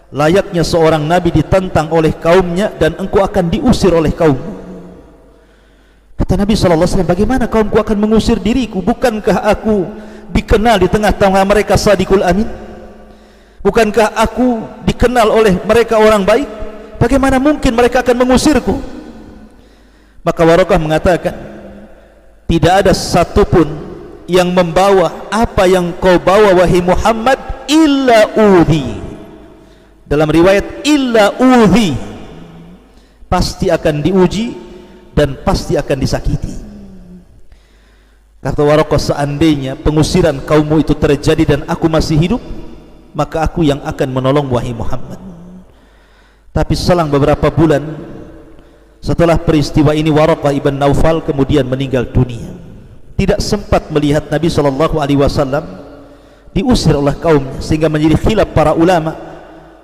layaknya seorang nabi ditentang oleh kaumnya, dan engkau akan diusir oleh kaummu. Kata Nabi SAW, bagaimana kaumku akan mengusir diriku? Bukankah aku dikenal di tengah-tengah mereka Sadiqul Amin? Bukankah aku dikenal oleh mereka orang baik? Bagaimana mungkin mereka akan mengusirku? Maka Waraqah mengatakan, tidak ada satupun yang membawa apa yang kau bawa wahai Muhammad illa udhi. Dalam riwayat illa udhi, pasti akan diuji dan pasti akan disakiti. Kata Waraqah, seandainya pengusiran kaummu itu terjadi dan aku masih hidup, maka aku yang akan menolong wahai Muhammad. Tapi selang beberapa bulan setelah peristiwa ini, Waraqah ibn Naufal kemudian meninggal dunia. Tidak sempat melihat Nabi SAW diusir oleh kaumnya, sehingga menjadi khilaf para ulama.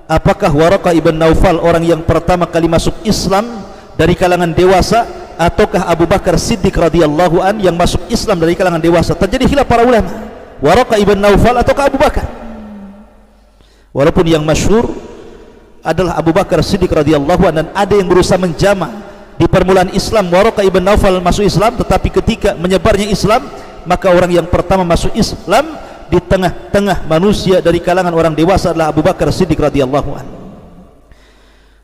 Apakah Waraqah ibn Naufal orang yang pertama kali masuk Islam dari kalangan dewasa, ataukah Abu Bakar Siddiq radhiyallahu an yang masuk Islam dari kalangan dewasa? Terjadi khilaf para ulama, Waraqah ibn Naufal ataukah Abu Bakar. Walaupun yang masyhur adalah Abu Bakar Siddiq radhiyallahu an, dan ada yang berusaha menjama di permulaan Islam Waraqah ibn Naufal masuk Islam, tetapi ketika menyebarnya Islam, maka orang yang pertama masuk Islam di tengah-tengah manusia dari kalangan orang dewasa adalah Abu Bakar Siddiq radhiyallahu an.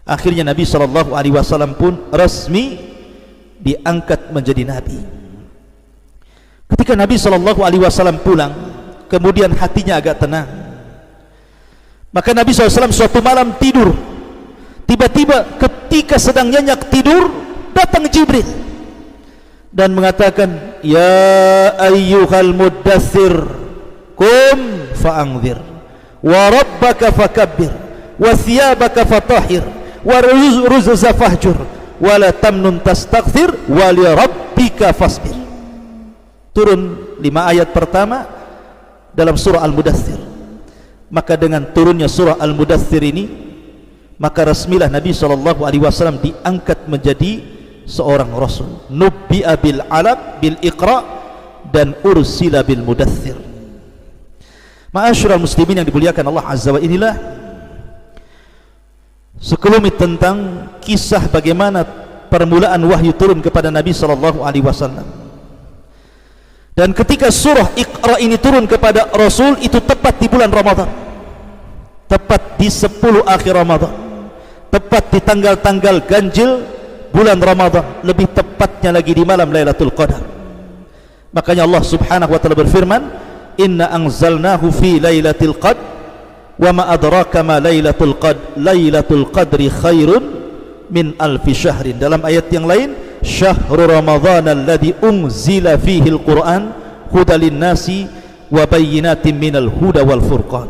Akhirnya Nabi SAW pun resmi diangkat menjadi Nabi. Ketika Nabi SAW pulang, kemudian hatinya agak tenang. Maka Nabi SAW suatu malam tidur, tiba-tiba ketika sedang nyenyak tidur, datang Jibril dan mengatakan, ya ayyuhal muddathir, qum fa'angzir, wa rabbaka fakabbir, wa thiyabaka fatahhir, wa ruzza fahjur, wa la tamnun tastaghfir, wa li rabbika fasbir. Turun 5 ayat pertama dalam surah Al-Mudaththir. Maka dengan turunnya surah Al-Mudaththir ini, maka resmilah Nabi SAW diangkat menjadi seorang Rasul. Nubbi'a bil alaq bil iqra dan ursila bil mudaththir. Ma'asyiral muslimin yang dimuliakan Allah Azza wa Inilah sekelumit tentang kisah bagaimana permulaan wahyu turun kepada Nabi SAW. Dan ketika surah Iqra ini turun kepada Rasul, itu tepat di bulan Ramadan, tepat di 10 akhir Ramadan, tepat di tanggal-tanggal ganjil bulan Ramadan, lebih tepatnya lagi di malam Lailatul Qadar. Makanya Allah Subhanahu wa taala berfirman, "Inna anzalnahu fi Lailatul Qadr wa ma adraka ma Lailatul Qadr, Lailatul Qadri khairun min alfi syahrin." Dalam ayat yang lain, "Syahrul Ramadhan alladzi unzila fihi al-Qur'an hudal lin-nasi wa bayyinatin minal huda wal furqan."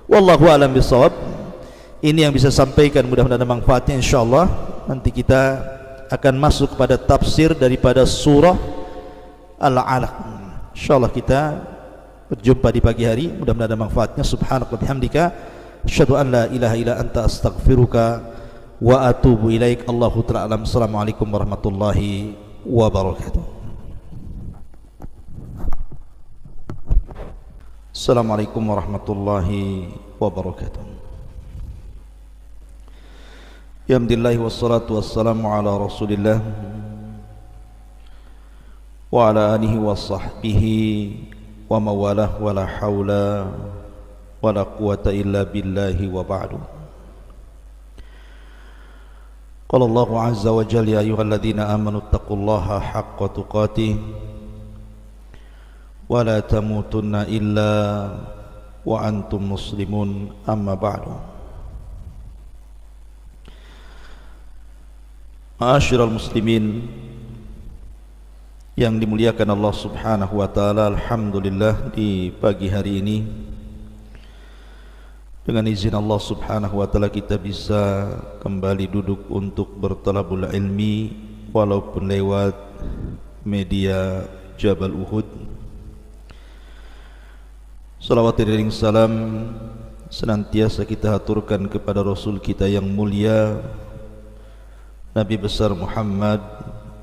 Wallahu a'lam bishawab. Ini yang bisa sampaikan, mudah-mudahan ada manfaatnya insyaallah. Nanti kita akan masuk pada tafsir daripada surah Al-Alaq. Insyaallah kita berjumpa di pagi hari, mudah-mudahan ada manfaatnya. Subhanaka wa bihamdika asyhadu an la ilaha illa anta astaghfiruka wa atubu ilaik. Allahu ta'ala alam. Assalamualaikum warahmatullahi wabarakatuh. Assalamualaikum warahmatullahi wabarakatuh. Alhamdulillah wassalatu wassalamu ala Rasulillah wa ala alihi wa sahbihi wa mawalah wa la hawla wa la quwata illa billahi wa ba'du. Qala Allah azza wa jalla, ya ayyuhalladzina amanu taqullaha haqqa tuqatih wa la tamutunna illa wa antum muslimun, amma ba'du. Ma'asyiral muslimin yang dimuliakan Allah Subhanahu wa taala, alhamdulillah di pagi hari ini dengan izin Allah Subhanahu wa taala kita bisa kembali duduk untuk bertalabul ilmi walaupun lewat media Jabal Uhud. Salawat dan salam senantiasa kita haturkan kepada Rasul kita yang mulia, Nabi besar Muhammad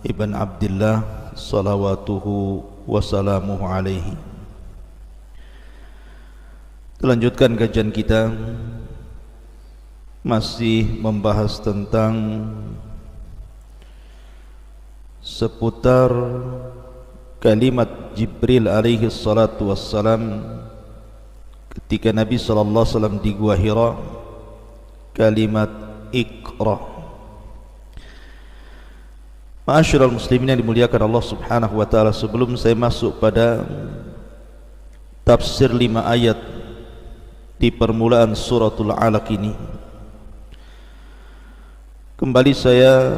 ibn Abdullah salawatuhu wassalamuhu alaihi. Lanjutkan kajian kita, masih membahas tentang seputar kalimat Jibril alaihi salatu wassalam ketika Nabi sallallahu alaihi wasallam di Gua Hira, kalimat Iqra. Ma'asyiral muslimin yang dimuliakan Allah Subhanahu wa taala, sebelum saya masuk pada tafsir 5 ayat di permulaan suratul Alaq ini, kembali saya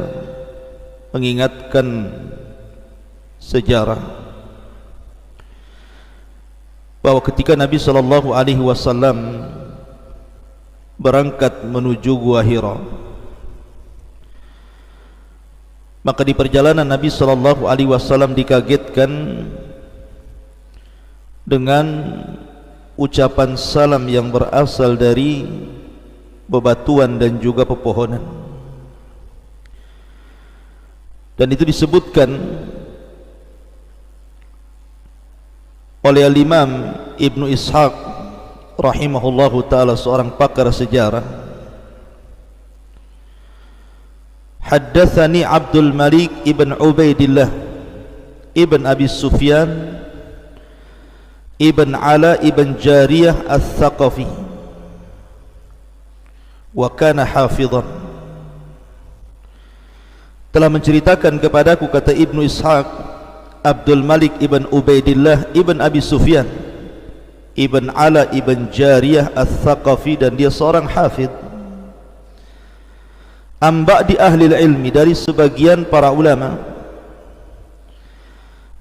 mengingatkan sejarah bahwa ketika Nabi sallallahu alaihi wasallam berangkat menuju Gua Hira, maka di perjalanan Nabi sallallahu alaihi wasallam dikagetkan dengan ucapan salam yang berasal dari bebatuan dan juga pepohonan. Dan itu disebutkan oleh Imam Ibnu Ishaq rahimahullahu taala, seorang pakar sejarah. Haddatsani Abdul Malik ibn Ubaidillah ibn Abi Sufyan ibn Ala ibn Jariyah al-Thaqafi wa kana hafidhan. Telah menceritakan kepadaku, kata Ibnu Ishaq, Abdul Malik ibn Ubaidillah ibn Abi Sufyan ibn Ala ibn Jariyah al-Thaqafi, dan dia seorang hafid. Amba di ahli ilmi, dari sebagian para ulama,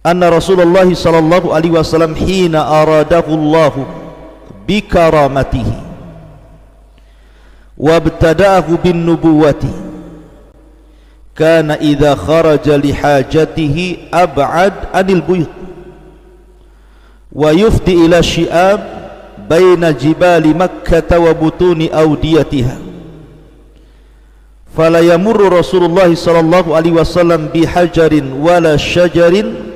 anna Rasulullah sallallahu alaihi wasallam hina aradahu Allah bi karamatihi wa ibtada'ahu bin nubuwati kana idza kharaja li hajatihi ab'ad anil buyut wa yufdi ila syi'ab baina jibali Makkah wa butuni awdiyatiha fala yamurru Rasulullah sallallahu alaihi wasallam bihajarin wala syajarin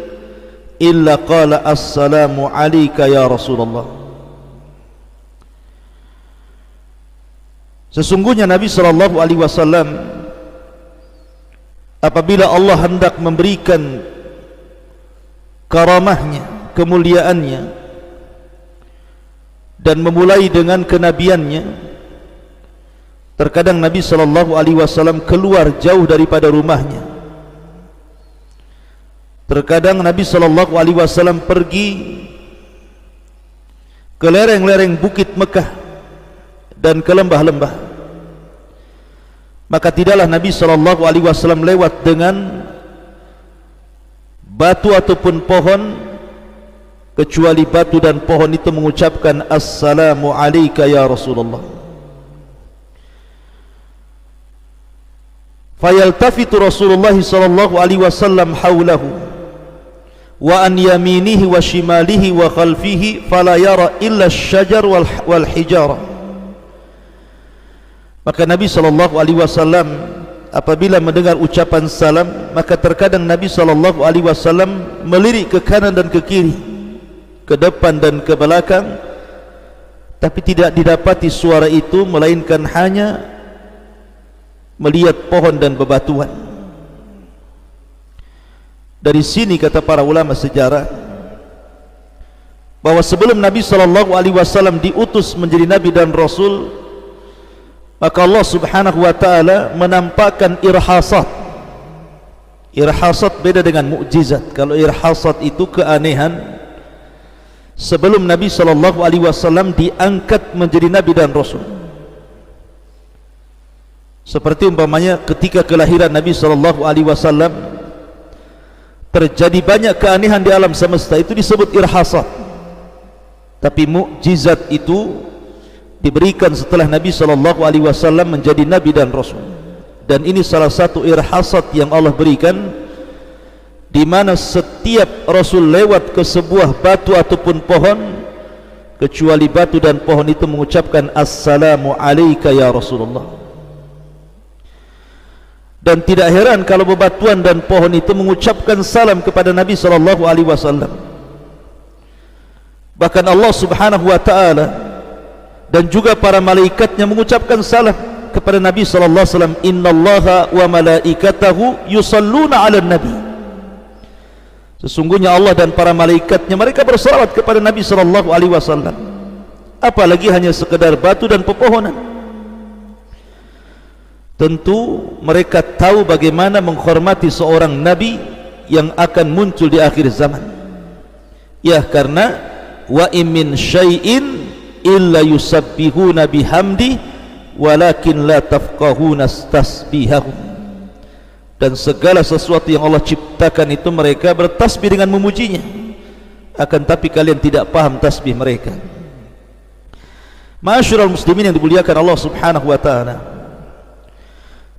illa qala assalamu alayka ya Rasulullah. Sesungguhnya Nabi sallallahu alaihi wasallam apabila Allah hendak memberikan karamahnya, kemuliaannya, dan memulai dengan kenabiannya, terkadang Nabi sallallahu alaihi wasallam keluar jauh daripada rumahnya. Terkadang Nabi sallallahu alaihi wasallam pergi ke lereng-lereng bukit Mekah dan ke lembah-lembah. Maka tidaklah Nabi sallallahu alaihi wasallam lewat dengan batu ataupun pohon, kecuali batu dan pohon itu mengucapkan assalamu alayka ya Rasulullah. Fayaltafitu Rasulullah sallallahu alaihi wasallam haulahu wa an yaminihi wa shimalihi wa khalfihi fala yara illa asy-syajar wal hijarah. Maka Nabi sallallahu alaihi wasallam apabila mendengar ucapan salam, maka terkadang Nabi sallallahu alaihi wasallam melirik ke kanan dan ke kiri, ke depan dan ke belakang, tapi tidak didapati suara itu melainkan hanya melihat pohon dan bebatuan. Dari sini kata para ulama sejarah bahwa sebelum Nabi sallallahu alaihi wasallam diutus menjadi nabi dan rasul, maka Allah subhanahu wa ta'ala menampakkan irhasat. Irhasat beda dengan mukjizat. Kalau irhasat itu keanehan sebelum Nabi sallallahu alaihi wasallam diangkat menjadi nabi dan rasul. Seperti umpamanya ketika kelahiran Nabi sallallahu alaihi wasallam terjadi banyak keanehan di alam semesta, itu disebut irhasat. Tapi mukjizat itu diberikan setelah Nabi sallallahu alaihi wasallam menjadi nabi dan rasul. Dan ini salah satu irhasat yang Allah berikan, di mana setiap rasul lewat ke sebuah batu ataupun pohon, kecuali batu dan pohon itu mengucapkan assalamu alayka ya Rasulullah. Dan tidak heran kalau bebatuan dan pohon itu mengucapkan salam kepada Nabi sallallahu alaihi wasallam. Bahkan Allah subhanahu wa ta'ala dan juga para malaikatnya mengucapkan salam kepada Nabi sallallahu alaihi wasallam. Innallaha wa malaikatahu yusalluna 'alan nabi. Sesungguhnya Allah dan para malaikatnya mereka bersalawat kepada Nabi sallallahu alaihi wasallam. Apalagi hanya sekedar batu dan pepohonan. Tentu mereka tahu bagaimana menghormati seorang nabi yang akan muncul di akhir zaman. Ya, karena wa in min syai'in illa yusabbihuna bihamdi walakin la tafqahuna tasbihahum. Dan segala sesuatu yang Allah ciptakan itu mereka bertasbih dengan memujinya, akan tapi kalian tidak paham tasbih mereka. Ma'asyiral muslimin yang dimuliakan Allah subhanahu wa ta'ala.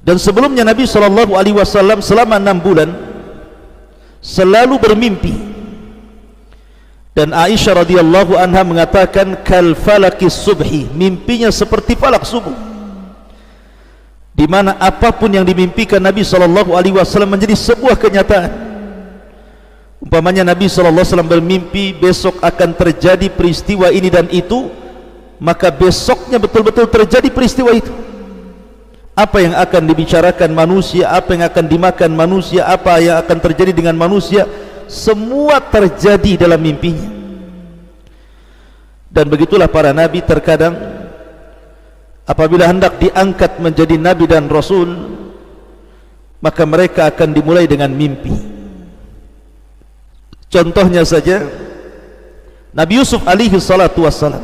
Dan sebelumnya Nabi sallallahu alaihi wasallam selama 6 bulan selalu bermimpi. Dan Aisyah radhiyallahu anha mengatakan kal falakis subhi, mimpinya seperti falak subuh, di mana apapun yang dimimpikan Nabi sallallahu alaihi wasallam menjadi sebuah kenyataan. Umpamanya Nabi sallallahu alaihi wasallam bermimpi besok akan terjadi peristiwa ini dan itu, maka besoknya betul-betul terjadi peristiwa itu. Apa yang akan dibicarakan manusia, apa yang akan dimakan manusia, apa yang akan terjadi dengan manusia, semua terjadi dalam mimpinya. Dan begitulah para nabi, terkadang apabila hendak diangkat menjadi nabi dan rasul, maka mereka akan dimulai dengan mimpi. Contohnya saja Nabi Yusuf alaihi salatu wassalam,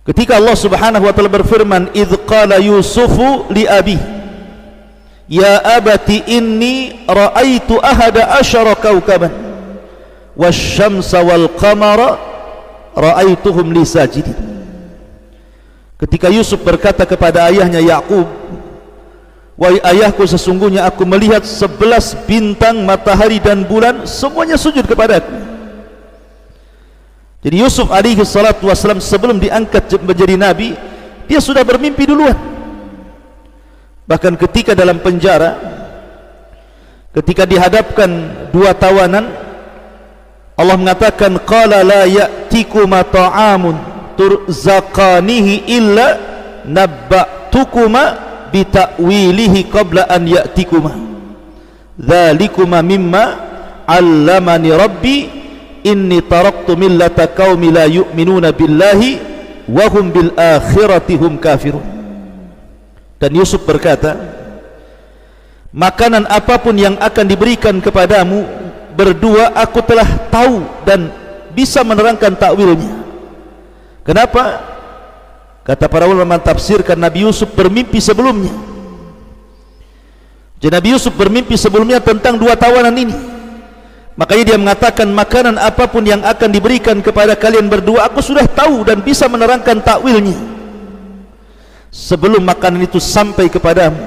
ketika Allah subhanahu wa ta'ala berfirman idh qala Yusufu li abi ya abati inni ra'aitu ahada asyara kawkaban wasyamsa wal qamara ra'aituhum li sajidin. Ketika Yusuf berkata kepada ayahnya Yakub, wahai ayahku, sesungguhnya aku melihat 11 bintang, matahari dan bulan semuanya sujud kepadaku. Jadi Yusuf alaihi salatu wassalam sebelum diangkat menjadi nabi, dia sudah bermimpi duluan. Bahkan ketika dalam penjara, ketika dihadapkan dua tawanan, Allah mengatakan qala la ya'tikuma ta'amun turzaqanihi illa nabba'tukuma bita'wilihi qabla an ya'tikuma dhalikuma mimma 'allamani rabbi inni taraktu millata qaumi la yu'minuna billahi wa hum bil akhirati hum kafirun. Dan Yusuf berkata, makanan apapun yang akan diberikan kepadamu berdua aku telah tahu dan bisa menerangkan takwilnya. Kenapa? Kata para ulama tafsir, karena Nabi Yusuf bermimpi sebelumnya. Jadi Nabi Yusuf bermimpi sebelumnya tentang dua tawanan ini. Makanya dia mengatakan, makanan apapun yang akan diberikan kepada kalian berdua aku sudah tahu dan bisa menerangkan takwilnya sebelum makanan itu sampai kepadamu.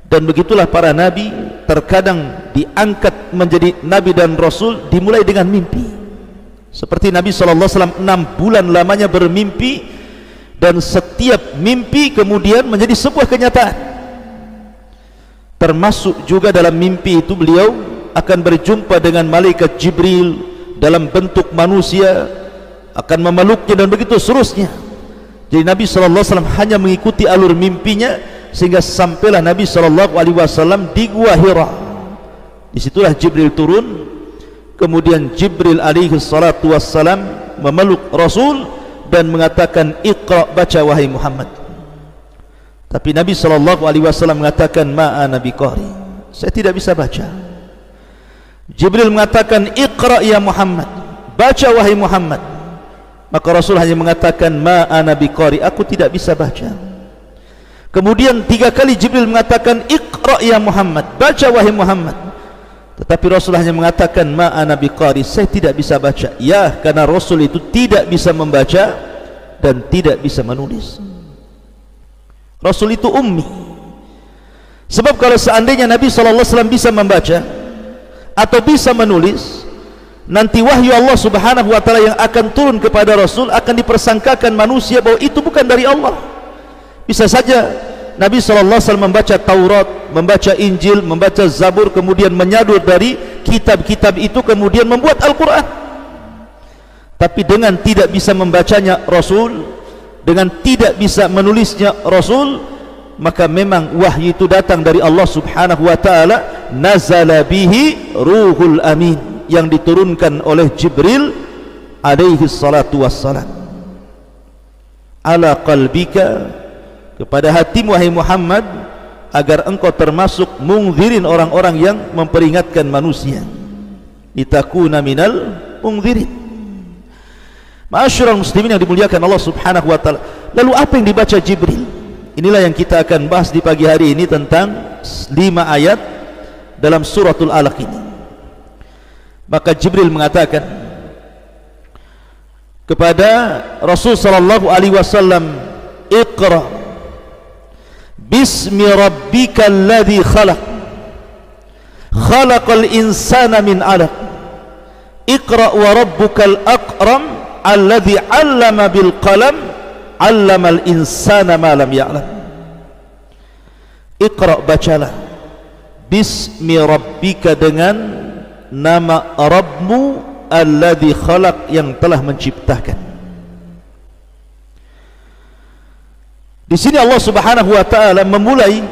Dan begitulah para nabi terkadang diangkat menjadi nabi dan rasul dimulai dengan mimpi. Seperti Nabi SAW 6 bulan lamanya bermimpi, dan setiap mimpi kemudian menjadi sebuah kenyataan. Termasuk juga dalam mimpi itu beliau akan berjumpa dengan malaikat Jibril dalam bentuk manusia, akan memeluknya dan begitu seterusnya. Jadi Nabi SAW hanya mengikuti alur mimpinya, sehingga sampailah Nabi SAW di Gua Hira. Disitulah Jibril turun, kemudian Jibril alaihi salatu wassalam memeluk Rasul dan mengatakan, Iqra, baca wahai Muhammad. Tapi Nabi SAW mengatakan, Ma'ana biqari, saya tidak bisa baca. Jibril mengatakan, Iqra ya Muhammad, baca wahai Muhammad. Maka Rasul hanya mengatakan, Ma'ana biqari, aku tidak bisa baca. Kemudian 3 kali Jibril mengatakan, Iqra ya Muhammad, baca wahai Muhammad. Tetapi Rasul hanya mengatakan, Ma'ana biqari, saya tidak bisa baca. Ya, karena Rasul itu tidak bisa membaca dan tidak bisa menulis. Rasul itu ummi. Sebab kalau seandainya Nabi SAW bisa membaca atau bisa menulis, nanti wahyu Allah Subhanahu wa ta'ala yang akan turun kepada Rasul akan dipersangkakan manusia bahwa itu bukan dari Allah. Bisa saja Nabi SAW membaca Taurat, membaca Injil, membaca Zabur, kemudian menyadur dari kitab-kitab itu, kemudian membuat Al-Quran. Tapi dengan tidak bisa membacanya Rasul, dengan tidak bisa menulisnya Rasul, maka memang wahyu itu datang dari Allah Subhanahu wa ta'ala. Nazala bihi ruhul amin, yang diturunkan oleh Jibril alaihi salatu wassalam ala qalbika, kepada hatimu wahai Muhammad, agar engkau termasuk mungzirin, orang-orang yang memperingatkan manusia. Litakuna minal mungzirin. Ma'asyiral muslimin yang dimuliakan Allah Subhanahu wa ta'ala. Lalu apa yang dibaca Jibril? Inilah yang kita akan bahas di pagi hari ini, tentang 5 ayat dalam suratul Alaq ini. Maka Jibril mengatakan kepada Rasul sallallahu alaihi wasallam, Iqra bismi rabbikal ladzi khalaq, khalaqal insana min 'alaq, Iqra wa rabbukal akram alladzi 'allama bil qalam, 'allamal insana ma lam ya'lam. Iqra, bacalah, bismi rabbika, dengan nama Rabbmu, alladzi khalaq, yang telah menciptakan. Di sini Allah Subhanahu wa ta'ala memulai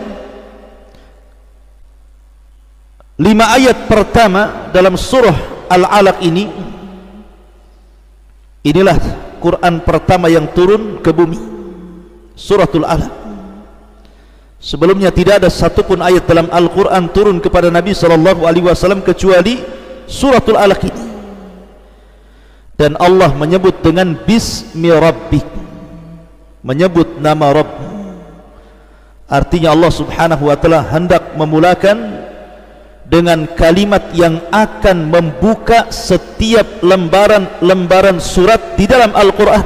5 ayat pertama dalam surah Al-Alaq ini. Inilah Quran pertama yang turun ke bumi, suratul Alaq. Sebelumnya tidak ada satupun ayat dalam Al-Quran turun kepada Nabi SAW kecuali suratul Alaq ini. Dan Allah menyebut dengan bismi rabbik, menyebut nama Rabb. Artinya Allah Subhanahu wa ta'ala hendak memulakan dengan kalimat yang akan membuka setiap lembaran-lembaran surat di dalam Al-Quran.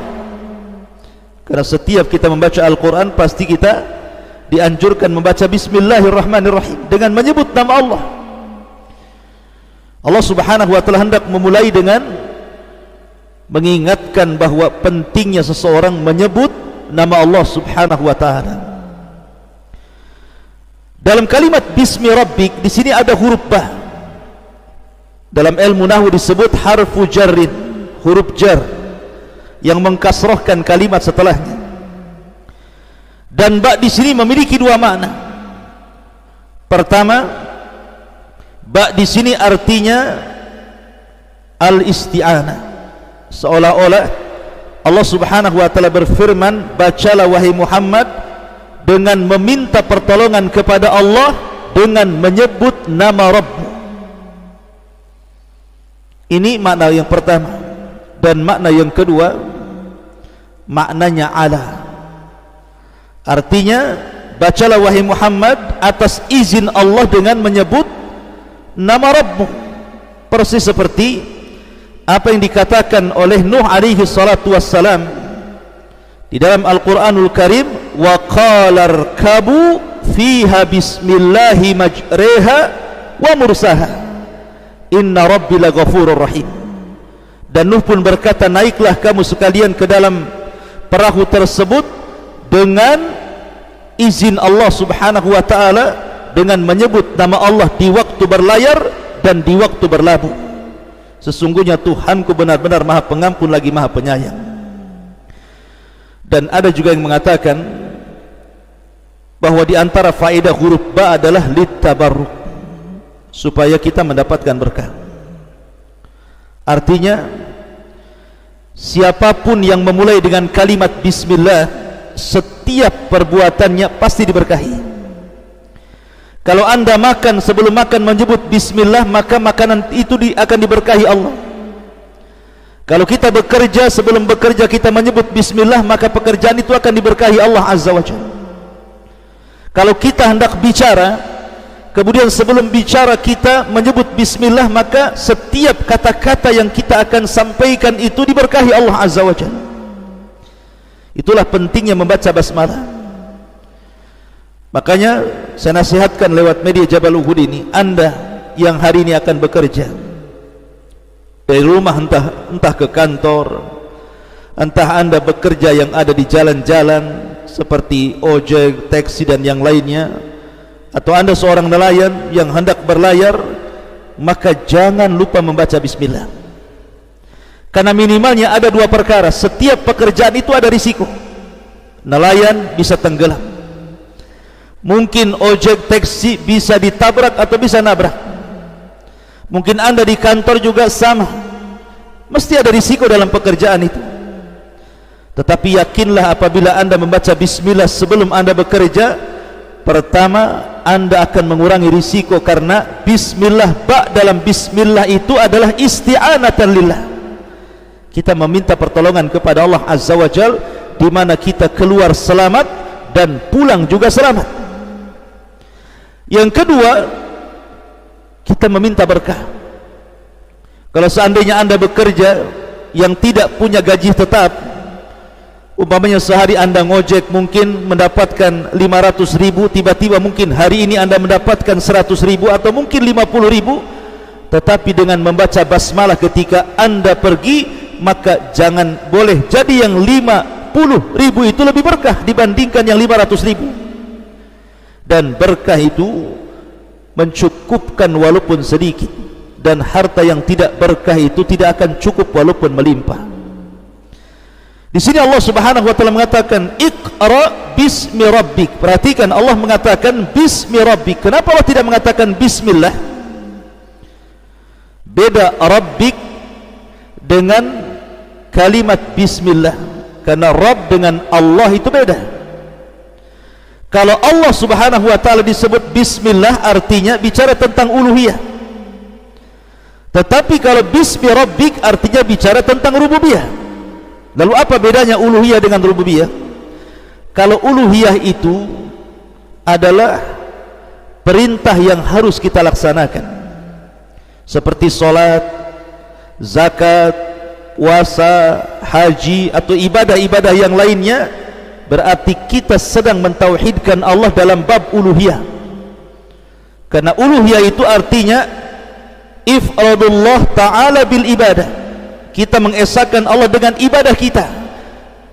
Karena setiap kita membaca Al-Quran, pasti kita dianjurkan membaca Bismillahirrahmanirrahim, dengan menyebut nama Allah. Allah Subhanahu wa ta'ala hendak memulai dengan mengingatkan bahwa pentingnya seseorang menyebut nama Allah Subhanahu wa taala. Dalam kalimat bismi rabbik di sini ada huruf ba. Dalam ilmu nahwu disebut harfu jarrin, huruf jar yang mengkasrahkan kalimat setelahnya. Dan ba di sini memiliki dua makna. Pertama, ba di sini artinya al-isti'anah. Seolah-olah Allah Subhanahu wa taala berfirman, bacalah wahai Muhammad dengan meminta pertolongan kepada Allah dengan menyebut nama Rabb. Ini makna yang pertama. Dan makna yang kedua, maknanya ala. Artinya, bacalah wahai Muhammad atas izin Allah dengan menyebut nama Rabb. Persis seperti apa yang dikatakan oleh Nuh alaihi salatu wassalam di dalam Al-Quranul Karim, wa qala rkabu fiha bismillahi majreha wa mursaha inna rabbi laghafurur rahim. Dan Nuh pun berkata, naiklah kamu sekalian ke dalam perahu tersebut dengan izin Allah Subhanahu wa ta'ala, dengan menyebut nama Allah di waktu berlayar dan di waktu berlabuh. Sesungguhnya Tuhanku benar-benar maha pengampun lagi maha penyayang. Dan ada juga yang mengatakan bahwa di antara faedah huruf ba adalah litabarruk, supaya kita mendapatkan berkah. Artinya, siapapun yang memulai dengan kalimat bismillah, setiap perbuatannya pasti diberkahi. Kalau anda makan, sebelum makan menyebut bismillah, maka makanan itu akan diberkahi Allah. Kalau kita bekerja, sebelum bekerja kita menyebut bismillah, maka pekerjaan itu akan diberkahi Allah Azza wa Jalla. Kalau kita hendak bicara, kemudian sebelum bicara kita menyebut bismillah, maka setiap kata-kata yang kita akan sampaikan itu diberkahi Allah Azza wa Jalla. Itulah pentingnya membaca basmalah. Makanya saya nasihatkan lewat media Jabal Uhud ini, anda yang hari ini akan bekerja dari rumah, entah ke kantor, entah anda bekerja yang ada di jalan-jalan seperti ojek, taksi dan yang lainnya, atau anda seorang nelayan yang hendak berlayar, maka jangan lupa membaca bismillah. Karena minimalnya ada dua perkara. Setiap pekerjaan itu ada risiko. Nelayan bisa tenggelam, mungkin ojek taksi bisa ditabrak atau bisa nabrak, mungkin anda di kantor juga sama. Mesti ada risiko dalam pekerjaan itu. Tetapi yakinlah apabila anda membaca bismillah sebelum anda bekerja, pertama anda akan mengurangi risiko, karena bismillah, ba dalam bismillah itu adalah isti'anatan lillah. Kita meminta pertolongan kepada Allah Azza wa Jal, di mana kita keluar selamat dan pulang juga selamat. Yang kedua, kita meminta berkah. Kalau seandainya anda bekerja yang tidak punya gaji tetap, umpamanya sehari anda ngojek mungkin mendapatkan 500.000, tiba-tiba mungkin hari ini anda mendapatkan 100.000 atau mungkin 50.000, tetapi dengan membaca basmalah ketika anda pergi, maka jangan boleh jadi yang 50.000 itu lebih berkah dibandingkan yang 500.000. Dan berkah itu mencukupkan walaupun sedikit, dan harta yang tidak berkah itu tidak akan cukup walaupun melimpah. Di sini Allah Subhanahu wa taala mengatakan Iqra bismi rabbik. Perhatikan, Allah mengatakan bismi rabbik. Kenapa Allah tidak mengatakan bismillah? Beda rabbik dengan kalimat bismillah, karena Rabb dengan Allah itu beda. Kalau Allah Subhanahu wa taala disebut bismillah, artinya bicara tentang uluhiyah. Tetapi kalau bismi rabbik artinya bicara tentang rububiyah. Lalu apa bedanya uluhiyah dengan rububiyah? Kalau uluhiyah itu adalah perintah yang harus kita laksanakan, seperti sholat, zakat, puasa, haji, atau ibadah-ibadah yang lainnya. Berarti kita sedang mentauhidkan Allah dalam bab uluhiyah. Karena uluhiyah itu artinya ifradullah ta'ala bil ibadah, kita mengesahkan Allah dengan ibadah kita,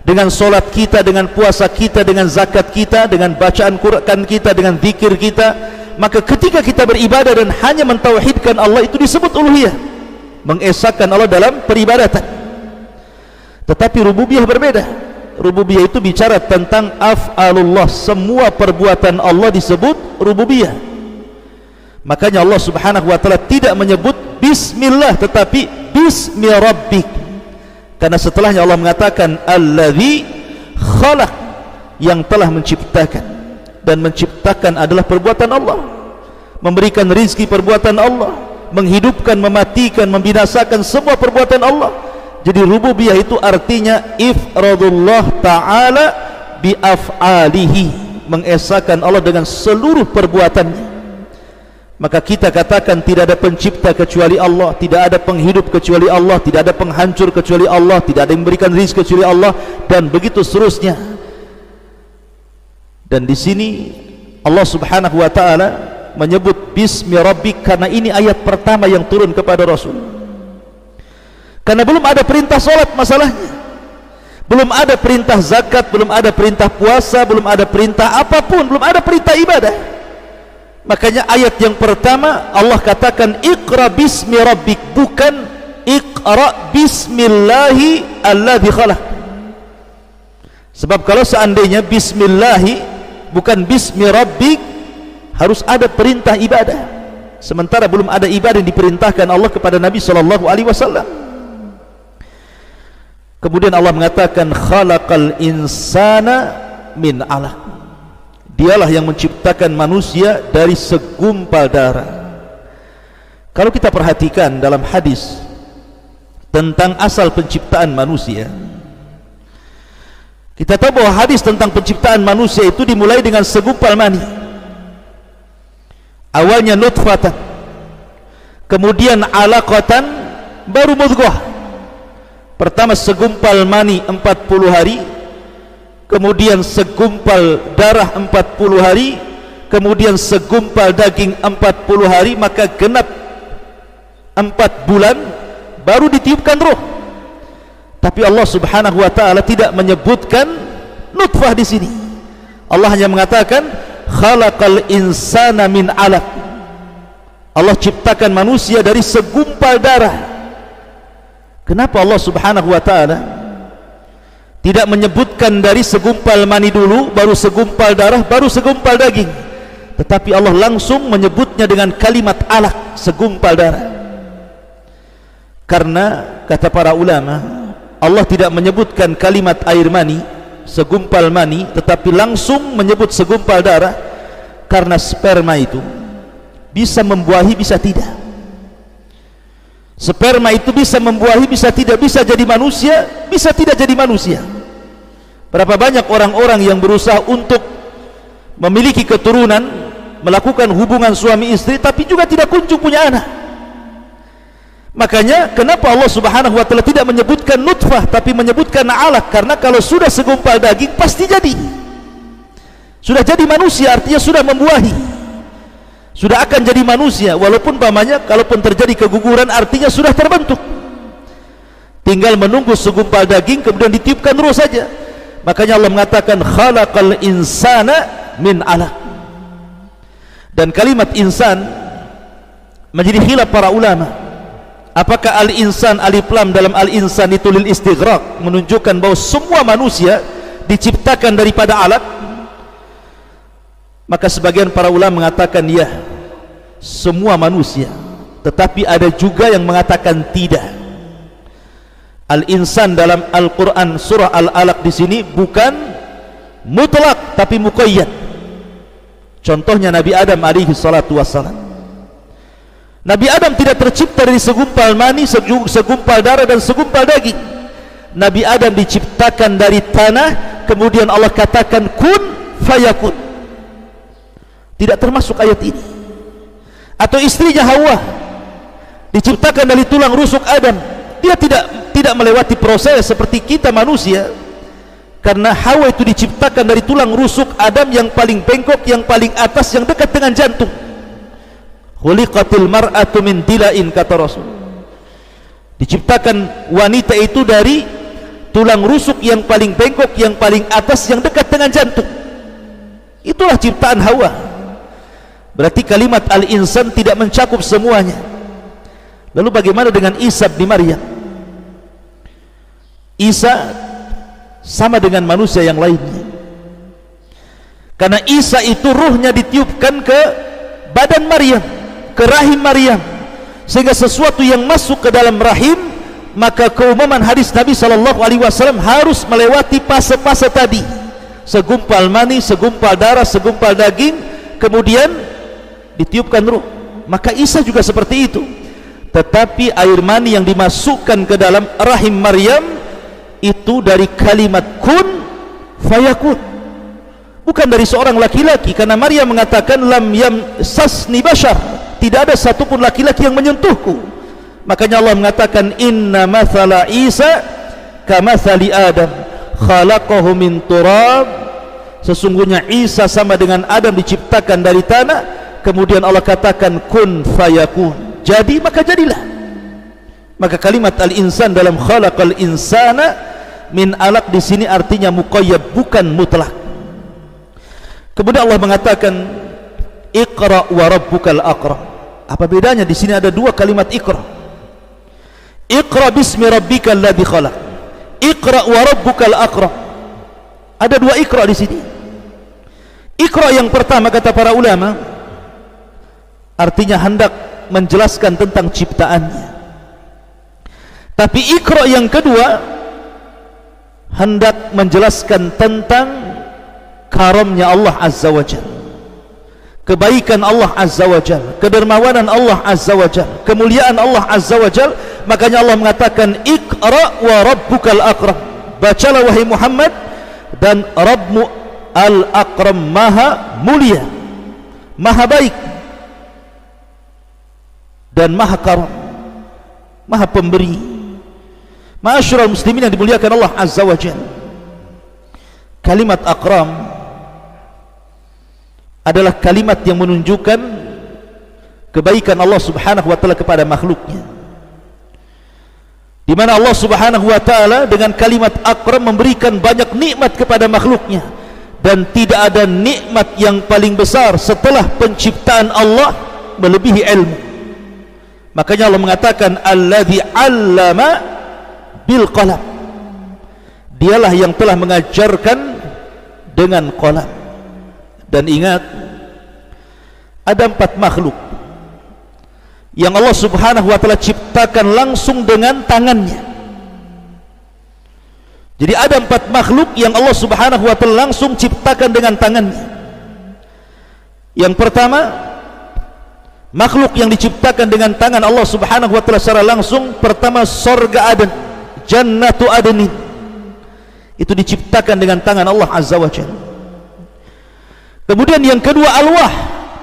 dengan solat kita, dengan puasa kita, dengan zakat kita, dengan bacaan Quran kita, dengan zikir kita. Maka ketika kita beribadah dan hanya mentauhidkan Allah, itu disebut uluhiyah, mengesahkan Allah dalam peribadatan. Tetapi rububiyah berbeda. Rububiyah itu bicara tentang af'alullah, semua perbuatan Allah disebut rububiyah. Makanya Allah subhanahu wa ta'ala tidak menyebut bismillah, tetapi bismi rabbik, karena setelahnya Allah mengatakan alladzi khalaq, yang telah menciptakan. Dan menciptakan adalah perbuatan Allah, memberikan rizki perbuatan Allah, menghidupkan, mematikan, membinasakan, semua perbuatan Allah. Jadi rububiyah itu artinya ifradullah ta'ala bi af'alihi, mengesahkan Allah dengan seluruh perbuatannya. Maka kita katakan tidak ada pencipta kecuali Allah, tidak ada penghidup kecuali Allah, tidak ada penghancur kecuali Allah, tidak ada yang memberikan rizki kecuali Allah, dan begitu seterusnya. Dan di sini Allah subhanahu wa ta'ala menyebut bismi rabbik, karena ini ayat pertama yang turun kepada Rasul. Karena belum ada perintah solat masalahnya, belum ada perintah zakat, belum ada perintah puasa, belum ada perintah apapun, belum ada perintah ibadah. Makanya ayat yang pertama Allah katakan iqra bismi rabbik, bukan iqra bismillahi alladzi khalaq. Sebab kalau seandainya bismillahi bukan bismi rabbik, harus ada perintah ibadah, sementara belum ada ibadah yang diperintahkan Allah kepada Nabi SAW. Kemudian Allah mengatakan khalaqal insana min 'alaq, dialah yang menciptakan manusia dari segumpal darah. Kalau kita perhatikan dalam hadis tentang asal penciptaan manusia, kita tahu bahwa hadis tentang penciptaan manusia itu dimulai dengan segumpal mani. Awalnya nutfatan, kemudian alaqatan, baru mudghah. Pertama segumpal mani 40 hari, kemudian segumpal darah 40 hari, kemudian segumpal daging 40 hari, maka genap 4 bulan baru ditiupkan roh. Tapi Allah subhanahu wa ta'ala tidak menyebutkan nutfah di sini. Allah hanya mengatakan khalaqal insana min 'alaq, Allah ciptakan manusia dari segumpal darah. Kenapa Allah subhanahu wa ta'ala tidak menyebutkan dari segumpal mani dulu, baru segumpal darah, baru segumpal daging, tetapi Allah langsung menyebutnya dengan kalimat alaq, segumpal darah? Karena kata para ulama, Allah tidak menyebutkan kalimat air mani, segumpal mani, tetapi langsung menyebut segumpal darah, karena sperma itu bisa membuahi, bisa tidak. Sperma itu bisa membuahi, bisa tidak, bisa jadi manusia, bisa tidak jadi manusia. Berapa banyak orang-orang yang berusaha untuk memiliki keturunan, melakukan hubungan suami istri, tapi juga tidak kunjung punya anak. Makanya kenapa Allah subhanahu wa ta'ala tidak menyebutkan nutfah, tapi menyebutkan alaq? Karena kalau sudah segumpal daging pasti jadi, sudah jadi manusia, artinya sudah membuahi, sudah akan jadi manusia. Walaupun pamannya, kalaupun terjadi keguguran, artinya sudah terbentuk, tinggal menunggu segumpal daging kemudian ditiupkan roh saja. Makanya Allah mengatakan khalaqal insana min 'alaq. Dan kalimat insan menjadi khilaf para ulama, apakah al-insan alif lam dalam al-insan itu lil istighraq, menunjukkan bahwa semua manusia diciptakan daripada alaq? Maka sebagian para ulama mengatakan ya, semua manusia. Tetapi ada juga yang mengatakan tidak. Al-insan dalam Al-Quran surah Al-Alaq di sini bukan mutlak, tapi muqayyad. Contohnya Nabi Adam alaihi salatu wassalam. Nabi Adam tidak tercipta dari segumpal mani, segumpal darah dan segumpal daging. Nabi Adam diciptakan dari tanah, kemudian Allah katakan kun fayakun. Tidak termasuk ayat ini. Atau istrinya Hawa diciptakan dari tulang rusuk Adam, dia tidak melewati proses seperti kita manusia, karena Hawa itu diciptakan dari tulang rusuk Adam yang paling bengkok, yang paling atas, yang dekat dengan jantung. Khuliqatil mar'atu min dila'in, kata Rasul. Diciptakan wanita itu dari tulang rusuk yang paling bengkok, yang paling atas, yang dekat dengan jantung. Itulah ciptaan Hawa. Berarti kalimat al-insan tidak mencakup semuanya. Lalu bagaimana dengan Isa bin Maryam? Isa sama dengan manusia yang lainnya, karena Isa itu ruhnya ditiupkan ke badan Maryam, ke rahim Maryam, sehingga sesuatu yang masuk ke dalam rahim, maka keumuman hadis Nabi SAW harus melewati fase-fase tadi, segumpal mani, segumpal darah, segumpal daging, kemudian ditiupkan ruh. Maka Isa juga seperti itu. Tetapi air mani yang dimasukkan ke dalam rahim Maryam itu dari kalimat kun fayakun, bukan dari seorang laki-laki, karena Maryam mengatakan lam yamsasni bashar, tidak ada satupun laki-laki yang menyentuhku. Makanya Allah mengatakan inna mathala Isa kamathali Adam khalaqahu min turab, sesungguhnya Isa sama dengan Adam, diciptakan dari tanah, kemudian Allah katakan kun fayakun, jadi maka jadilah. Maka kalimat al-insan dalam khalaqal insana min alaq di sini artinya muqayyad, bukan mutlak. Kemudian Allah mengatakan iqra wa rabbukal akram. Apa bedanya? Di sini ada dua kalimat iqra. Iqra bismi rabbikal ladzi khalaq, iqra wa rabbukal akram. Ada dua iqra di sini. Iqra yang pertama kata para ulama artinya hendak menjelaskan tentang ciptaannya. Tapi iqra yang kedua hendak menjelaskan tentang karamnya Allah Azza wa Jalla, kebaikan Allah Azza wa Jalla, kedermawanan Allah Azza wa Jalla, kemuliaan Allah Azza wa Jalla. Makanya Allah mengatakan iqra wa rabbukal akram, bacalah wahai Muhammad, dan Rabbmu al-akram, maha mulia, maha baik, dan maha karam, maha pemberi. Ma'asyiral muslimin yang dimuliakan Allah Azza wa Jalla, kalimat akram adalah kalimat yang menunjukkan kebaikan Allah Subhanahu wa taala kepada makhluknya, di mana Allah Subhanahu wa taala dengan kalimat akram memberikan banyak nikmat kepada makhluknya, dan tidak ada nikmat yang paling besar setelah penciptaan Allah melebihi ilmu. Makanya Allah mengatakan alladzi 'allama bil qalam, dialah yang telah mengajarkan dengan qalam. Dan ingat, ada 4 makhluk yang Allah Subhanahu wa taala ciptakan langsung dengan tangannya. Jadi ada 4 makhluk yang Allah Subhanahu wa taala langsung ciptakan dengan tangannya. Yang pertama, makhluk yang diciptakan dengan tangan Allah Subhanahu wa taala secara langsung, pertama surga Aden, Jannatu Adnin, itu diciptakan dengan tangan Allah Azza wa Jalla. Kemudian yang kedua alwah,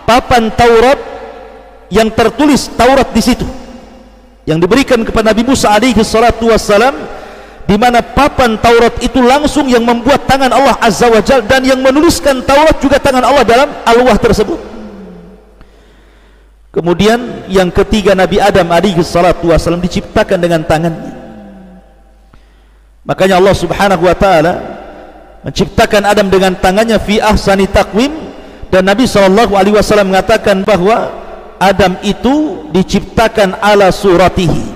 papan Taurat yang tertulis Taurat di situ, yang diberikan kepada Nabi Musa alaihi salatu wassalam, di mana papan Taurat itu langsung yang membuat tangan Allah Azza wa Jalla, dan yang menuliskan Taurat juga tangan Allah dalam alwah tersebut. Kemudian yang ketiga Nabi Adam alaihi salatu wassalam diciptakan dengan tangannya. Makanya Allah Subhanahu wa taala menciptakan Adam dengan tangannya fi ahsani taqwim, dan Nabi SAW mengatakan bahwa Adam itu diciptakan ala suratihi.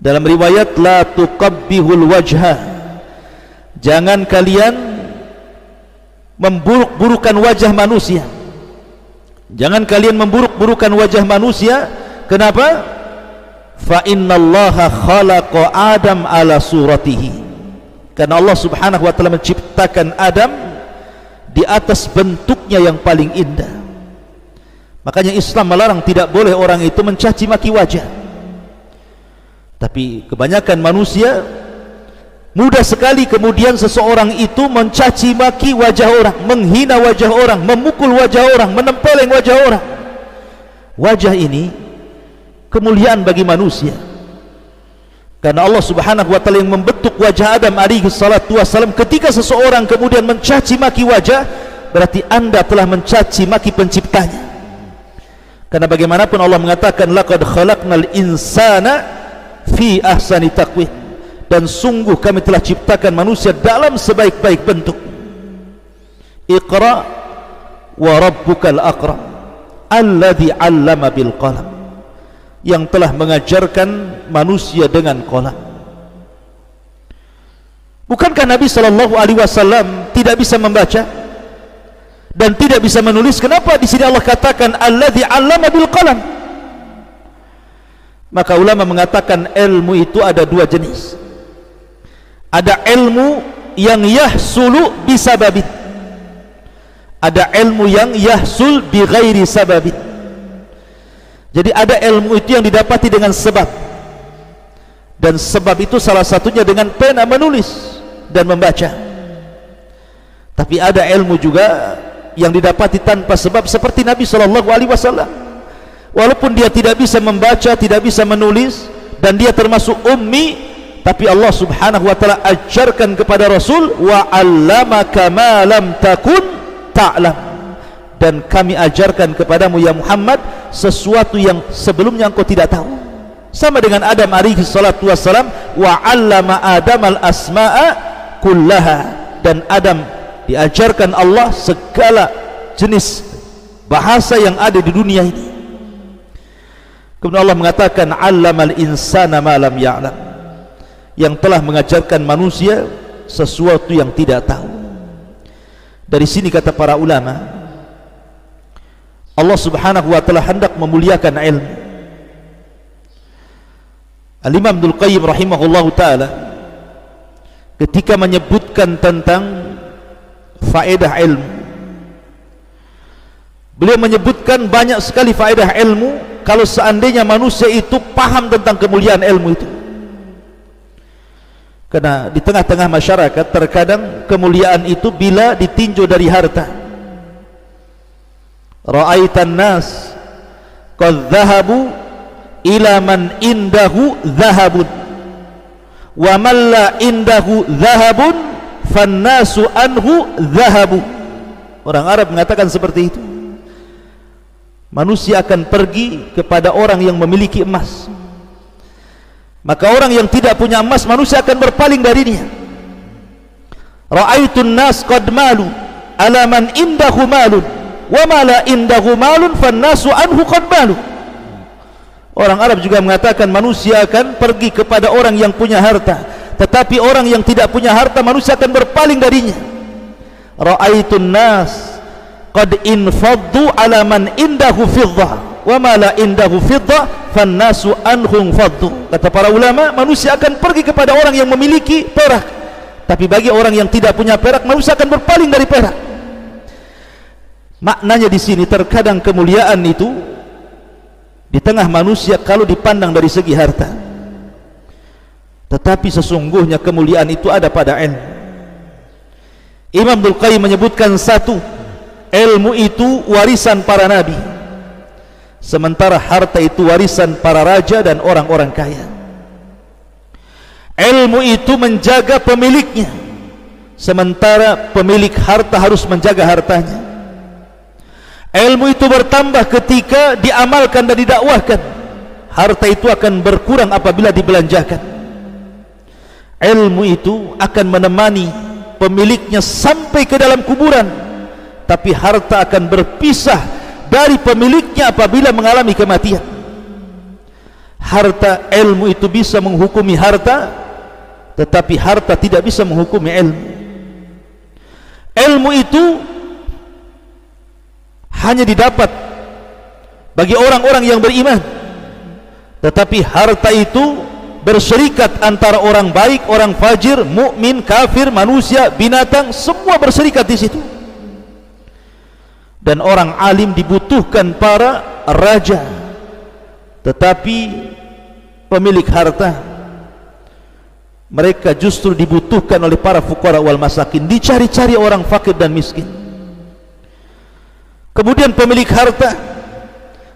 Dalam riwayat la tuqabbihul wajha, jangan kalian memburuk-burukan wajah manusia, jangan kalian memburuk-burukan wajah manusia. Kenapa? Fa innallaha khalaqa Adam ala suratihi, karena Allah Subhanahu wa taala menciptakan Adam di atas bentuknya yang paling indah. Makanya Islam melarang, tidak boleh orang itu mencaci maki wajah. Tapi kebanyakan manusia mudah sekali kemudian seseorang itu mencaci maki wajah orang, menghina wajah orang, memukul wajah orang, menempeleng wajah orang. Wajah ini kemuliaan bagi manusia, karena Allah Subhanahu wa taala yang membentuk wajah Adam alaihi salatu wassalam. Ketika seseorang kemudian mencaci maki wajah, berarti Anda telah mencaci maki penciptanya. Karena bagaimanapun Allah mengatakan laqad khalaqnal insana fi ahsani taqwim, dan sungguh kami telah ciptakan manusia dalam sebaik-baik bentuk. Iqra wa rabbukal akram alladhi 'allama bil qalam, yang telah mengajarkan manusia dengan qalam. Bukankah Nabi sallallahu alaihi wasallam tidak bisa membaca dan tidak bisa menulis? Kenapa di sini Allah katakan alladzi 'allama bil qalam? Maka ulama mengatakan ilmu itu ada dua jenis. Ada ilmu yang yahsulu bisababin, ada ilmu yang yahsul bi ghairi sababin. Jadi ada ilmu itu yang didapati dengan sebab, dan sebab itu salah satunya dengan pena menulis dan membaca. Tapi ada ilmu juga yang didapati tanpa sebab, seperti Nabi SAW. Walaupun dia tidak bisa membaca, tidak bisa menulis, dan dia termasuk ummi, tapi Allah Subhanahu wa ta'ala ajarkan kepada Rasul, wa 'allamaka ma lam takun ta'lam, dan kami ajarkan kepadamu ya Muhammad sesuatu yang sebelumnya engkau tidak tahu. Sama dengan Adam alaihi salatu wassalam, wa 'allama Adam al-asma'a kullaha, dan Adam diajarkan Allah segala jenis bahasa yang ada di dunia ini. Kemudian Allah mengatakan 'allamal insana ma lam ya'lam, yang telah mengajarkan manusia sesuatu yang tidak tahu. Dari sini kata para ulama, Allah Subhanahu wa ta'ala hendak memuliakan ilmu. Al-Imam Ibnul Qayyim rahimahullahu ta'ala ketika menyebutkan tentang faedah ilmu, beliau menyebutkan banyak sekali faedah ilmu kalau seandainya manusia itu paham tentang kemuliaan ilmu itu. Karena di tengah-tengah masyarakat terkadang kemuliaan itu bila ditinjau dari harta. Ra'aitan nas qad dhahabu ila man indahu dhahabun wa man la indahu dhahabun fannasu anhu dhahabu. Orang Arab mengatakan seperti itu. Manusia akan pergi kepada orang yang memiliki emas, maka orang yang tidak punya emas, manusia akan berpaling darinya. Ra'aitun nas qad malu ala man indahu malun wa ma la indahu malun fannasu anhu qad malu. Orang Arab juga mengatakan manusia akan pergi kepada orang yang punya harta, tetapi orang yang tidak punya harta, manusia akan berpaling darinya. Ra'aitun nas qad infaddu ala man indahu fiddah wa ma la indahu fiddah fannasu anhum faddu. Kata para ulama, manusia akan pergi kepada orang yang memiliki perak, tapi bagi orang yang tidak punya perak, manusia akan berpaling dari perak. Maknanya di sini terkadang kemuliaan itu di tengah manusia kalau dipandang dari segi harta, tetapi sesungguhnya kemuliaan itu ada pada ilmu. Imam Ibnul Qayyim menyebutkan satu, ilmu itu warisan para nabi, sementara harta itu warisan para raja dan orang-orang kaya. Ilmu itu menjaga pemiliknya, sementara pemilik harta harus menjaga hartanya. Ilmu itu bertambah ketika diamalkan dan didakwahkan. Harta itu akan berkurang apabila dibelanjakan. Ilmu itu akan menemani pemiliknya sampai ke dalam kuburan, tapi harta akan berpisah dari pemiliknya apabila mengalami kematian. Harta, ilmu itu bisa menghukumi harta, tetapi harta tidak bisa menghukumi ilmu. Ilmu itu hanya didapat bagi orang-orang yang beriman, tetapi harta itu berserikat antara orang baik, orang fajir, mukmin, kafir, manusia, binatang, semua berserikat di situ. Dan orang alim dibutuhkan para raja, tetapi pemilik harta mereka justru dibutuhkan oleh para fuqara wal masakin, dicari-cari orang fakir dan miskin. Kemudian pemilik harta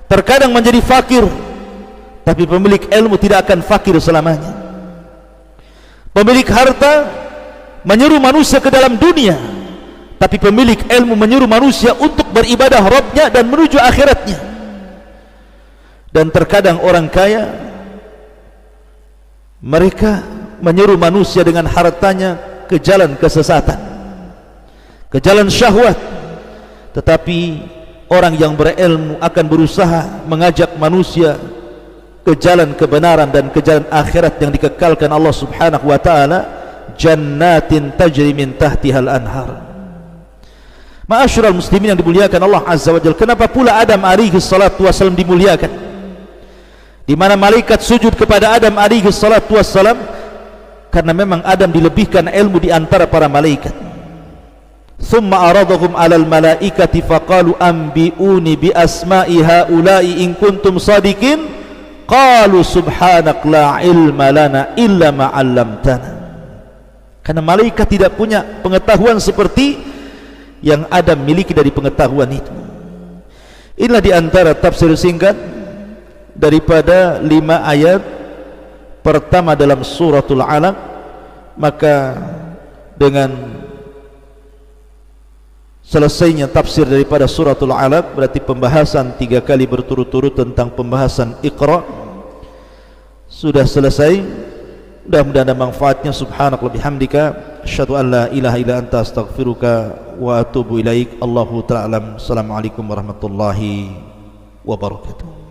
terkadang menjadi fakir, tapi pemilik ilmu tidak akan fakir selamanya. Pemilik harta menyuruh manusia ke dalam dunia, tapi pemilik ilmu menyuruh manusia untuk beribadah Rabbnya dan menuju akhiratnya. Dan terkadang orang kaya Mereka menyuruh manusia dengan hartanya ke jalan kesesatan, ke jalan syahwat. Tetapi orang yang berilmu akan berusaha mengajak manusia ke jalan kebenaran dan ke jalan akhirat yang dikekalkan Allah Subhanahu wa taala, jannatin tajri min tahtihal anhar. Ma'asyiral muslimin yang dimuliakan Allah Azza wa Jalla, kenapa pula Adam alaihi salatu wassalam dimuliakan? Di mana malaikat sujud kepada Adam alaihi salatu wassalam? Karena memang Adam dilebihkan ilmu di antara para malaikat. Thumma aradahum 'alal malaikati faqalu anbi'uni bi asma'i haula'i in kuntum sadiqin. Qalu subhanak la ilma lana illa ma 'allamtana. Karena malaikat tidak punya pengetahuan seperti yang Adam miliki dari pengetahuan itu. Inilah di antara tafsir singkat daripada 5 ayat pertama dalam suratul Alaq. Maka dengan selesainya tafsir daripada suratul Alaq, berarti pembahasan 3 kali berturut-turut tentang pembahasan Iqra sudah selesai. Mudah-mudahan ada manfaatnya. Subhanallah bihamdika, asyhadu an la ilaha illa anta, astaghfiruka wa atubu ilaik. Allahu ta'ala alam. Assalamualaikum warahmatullahi wabarakatuh.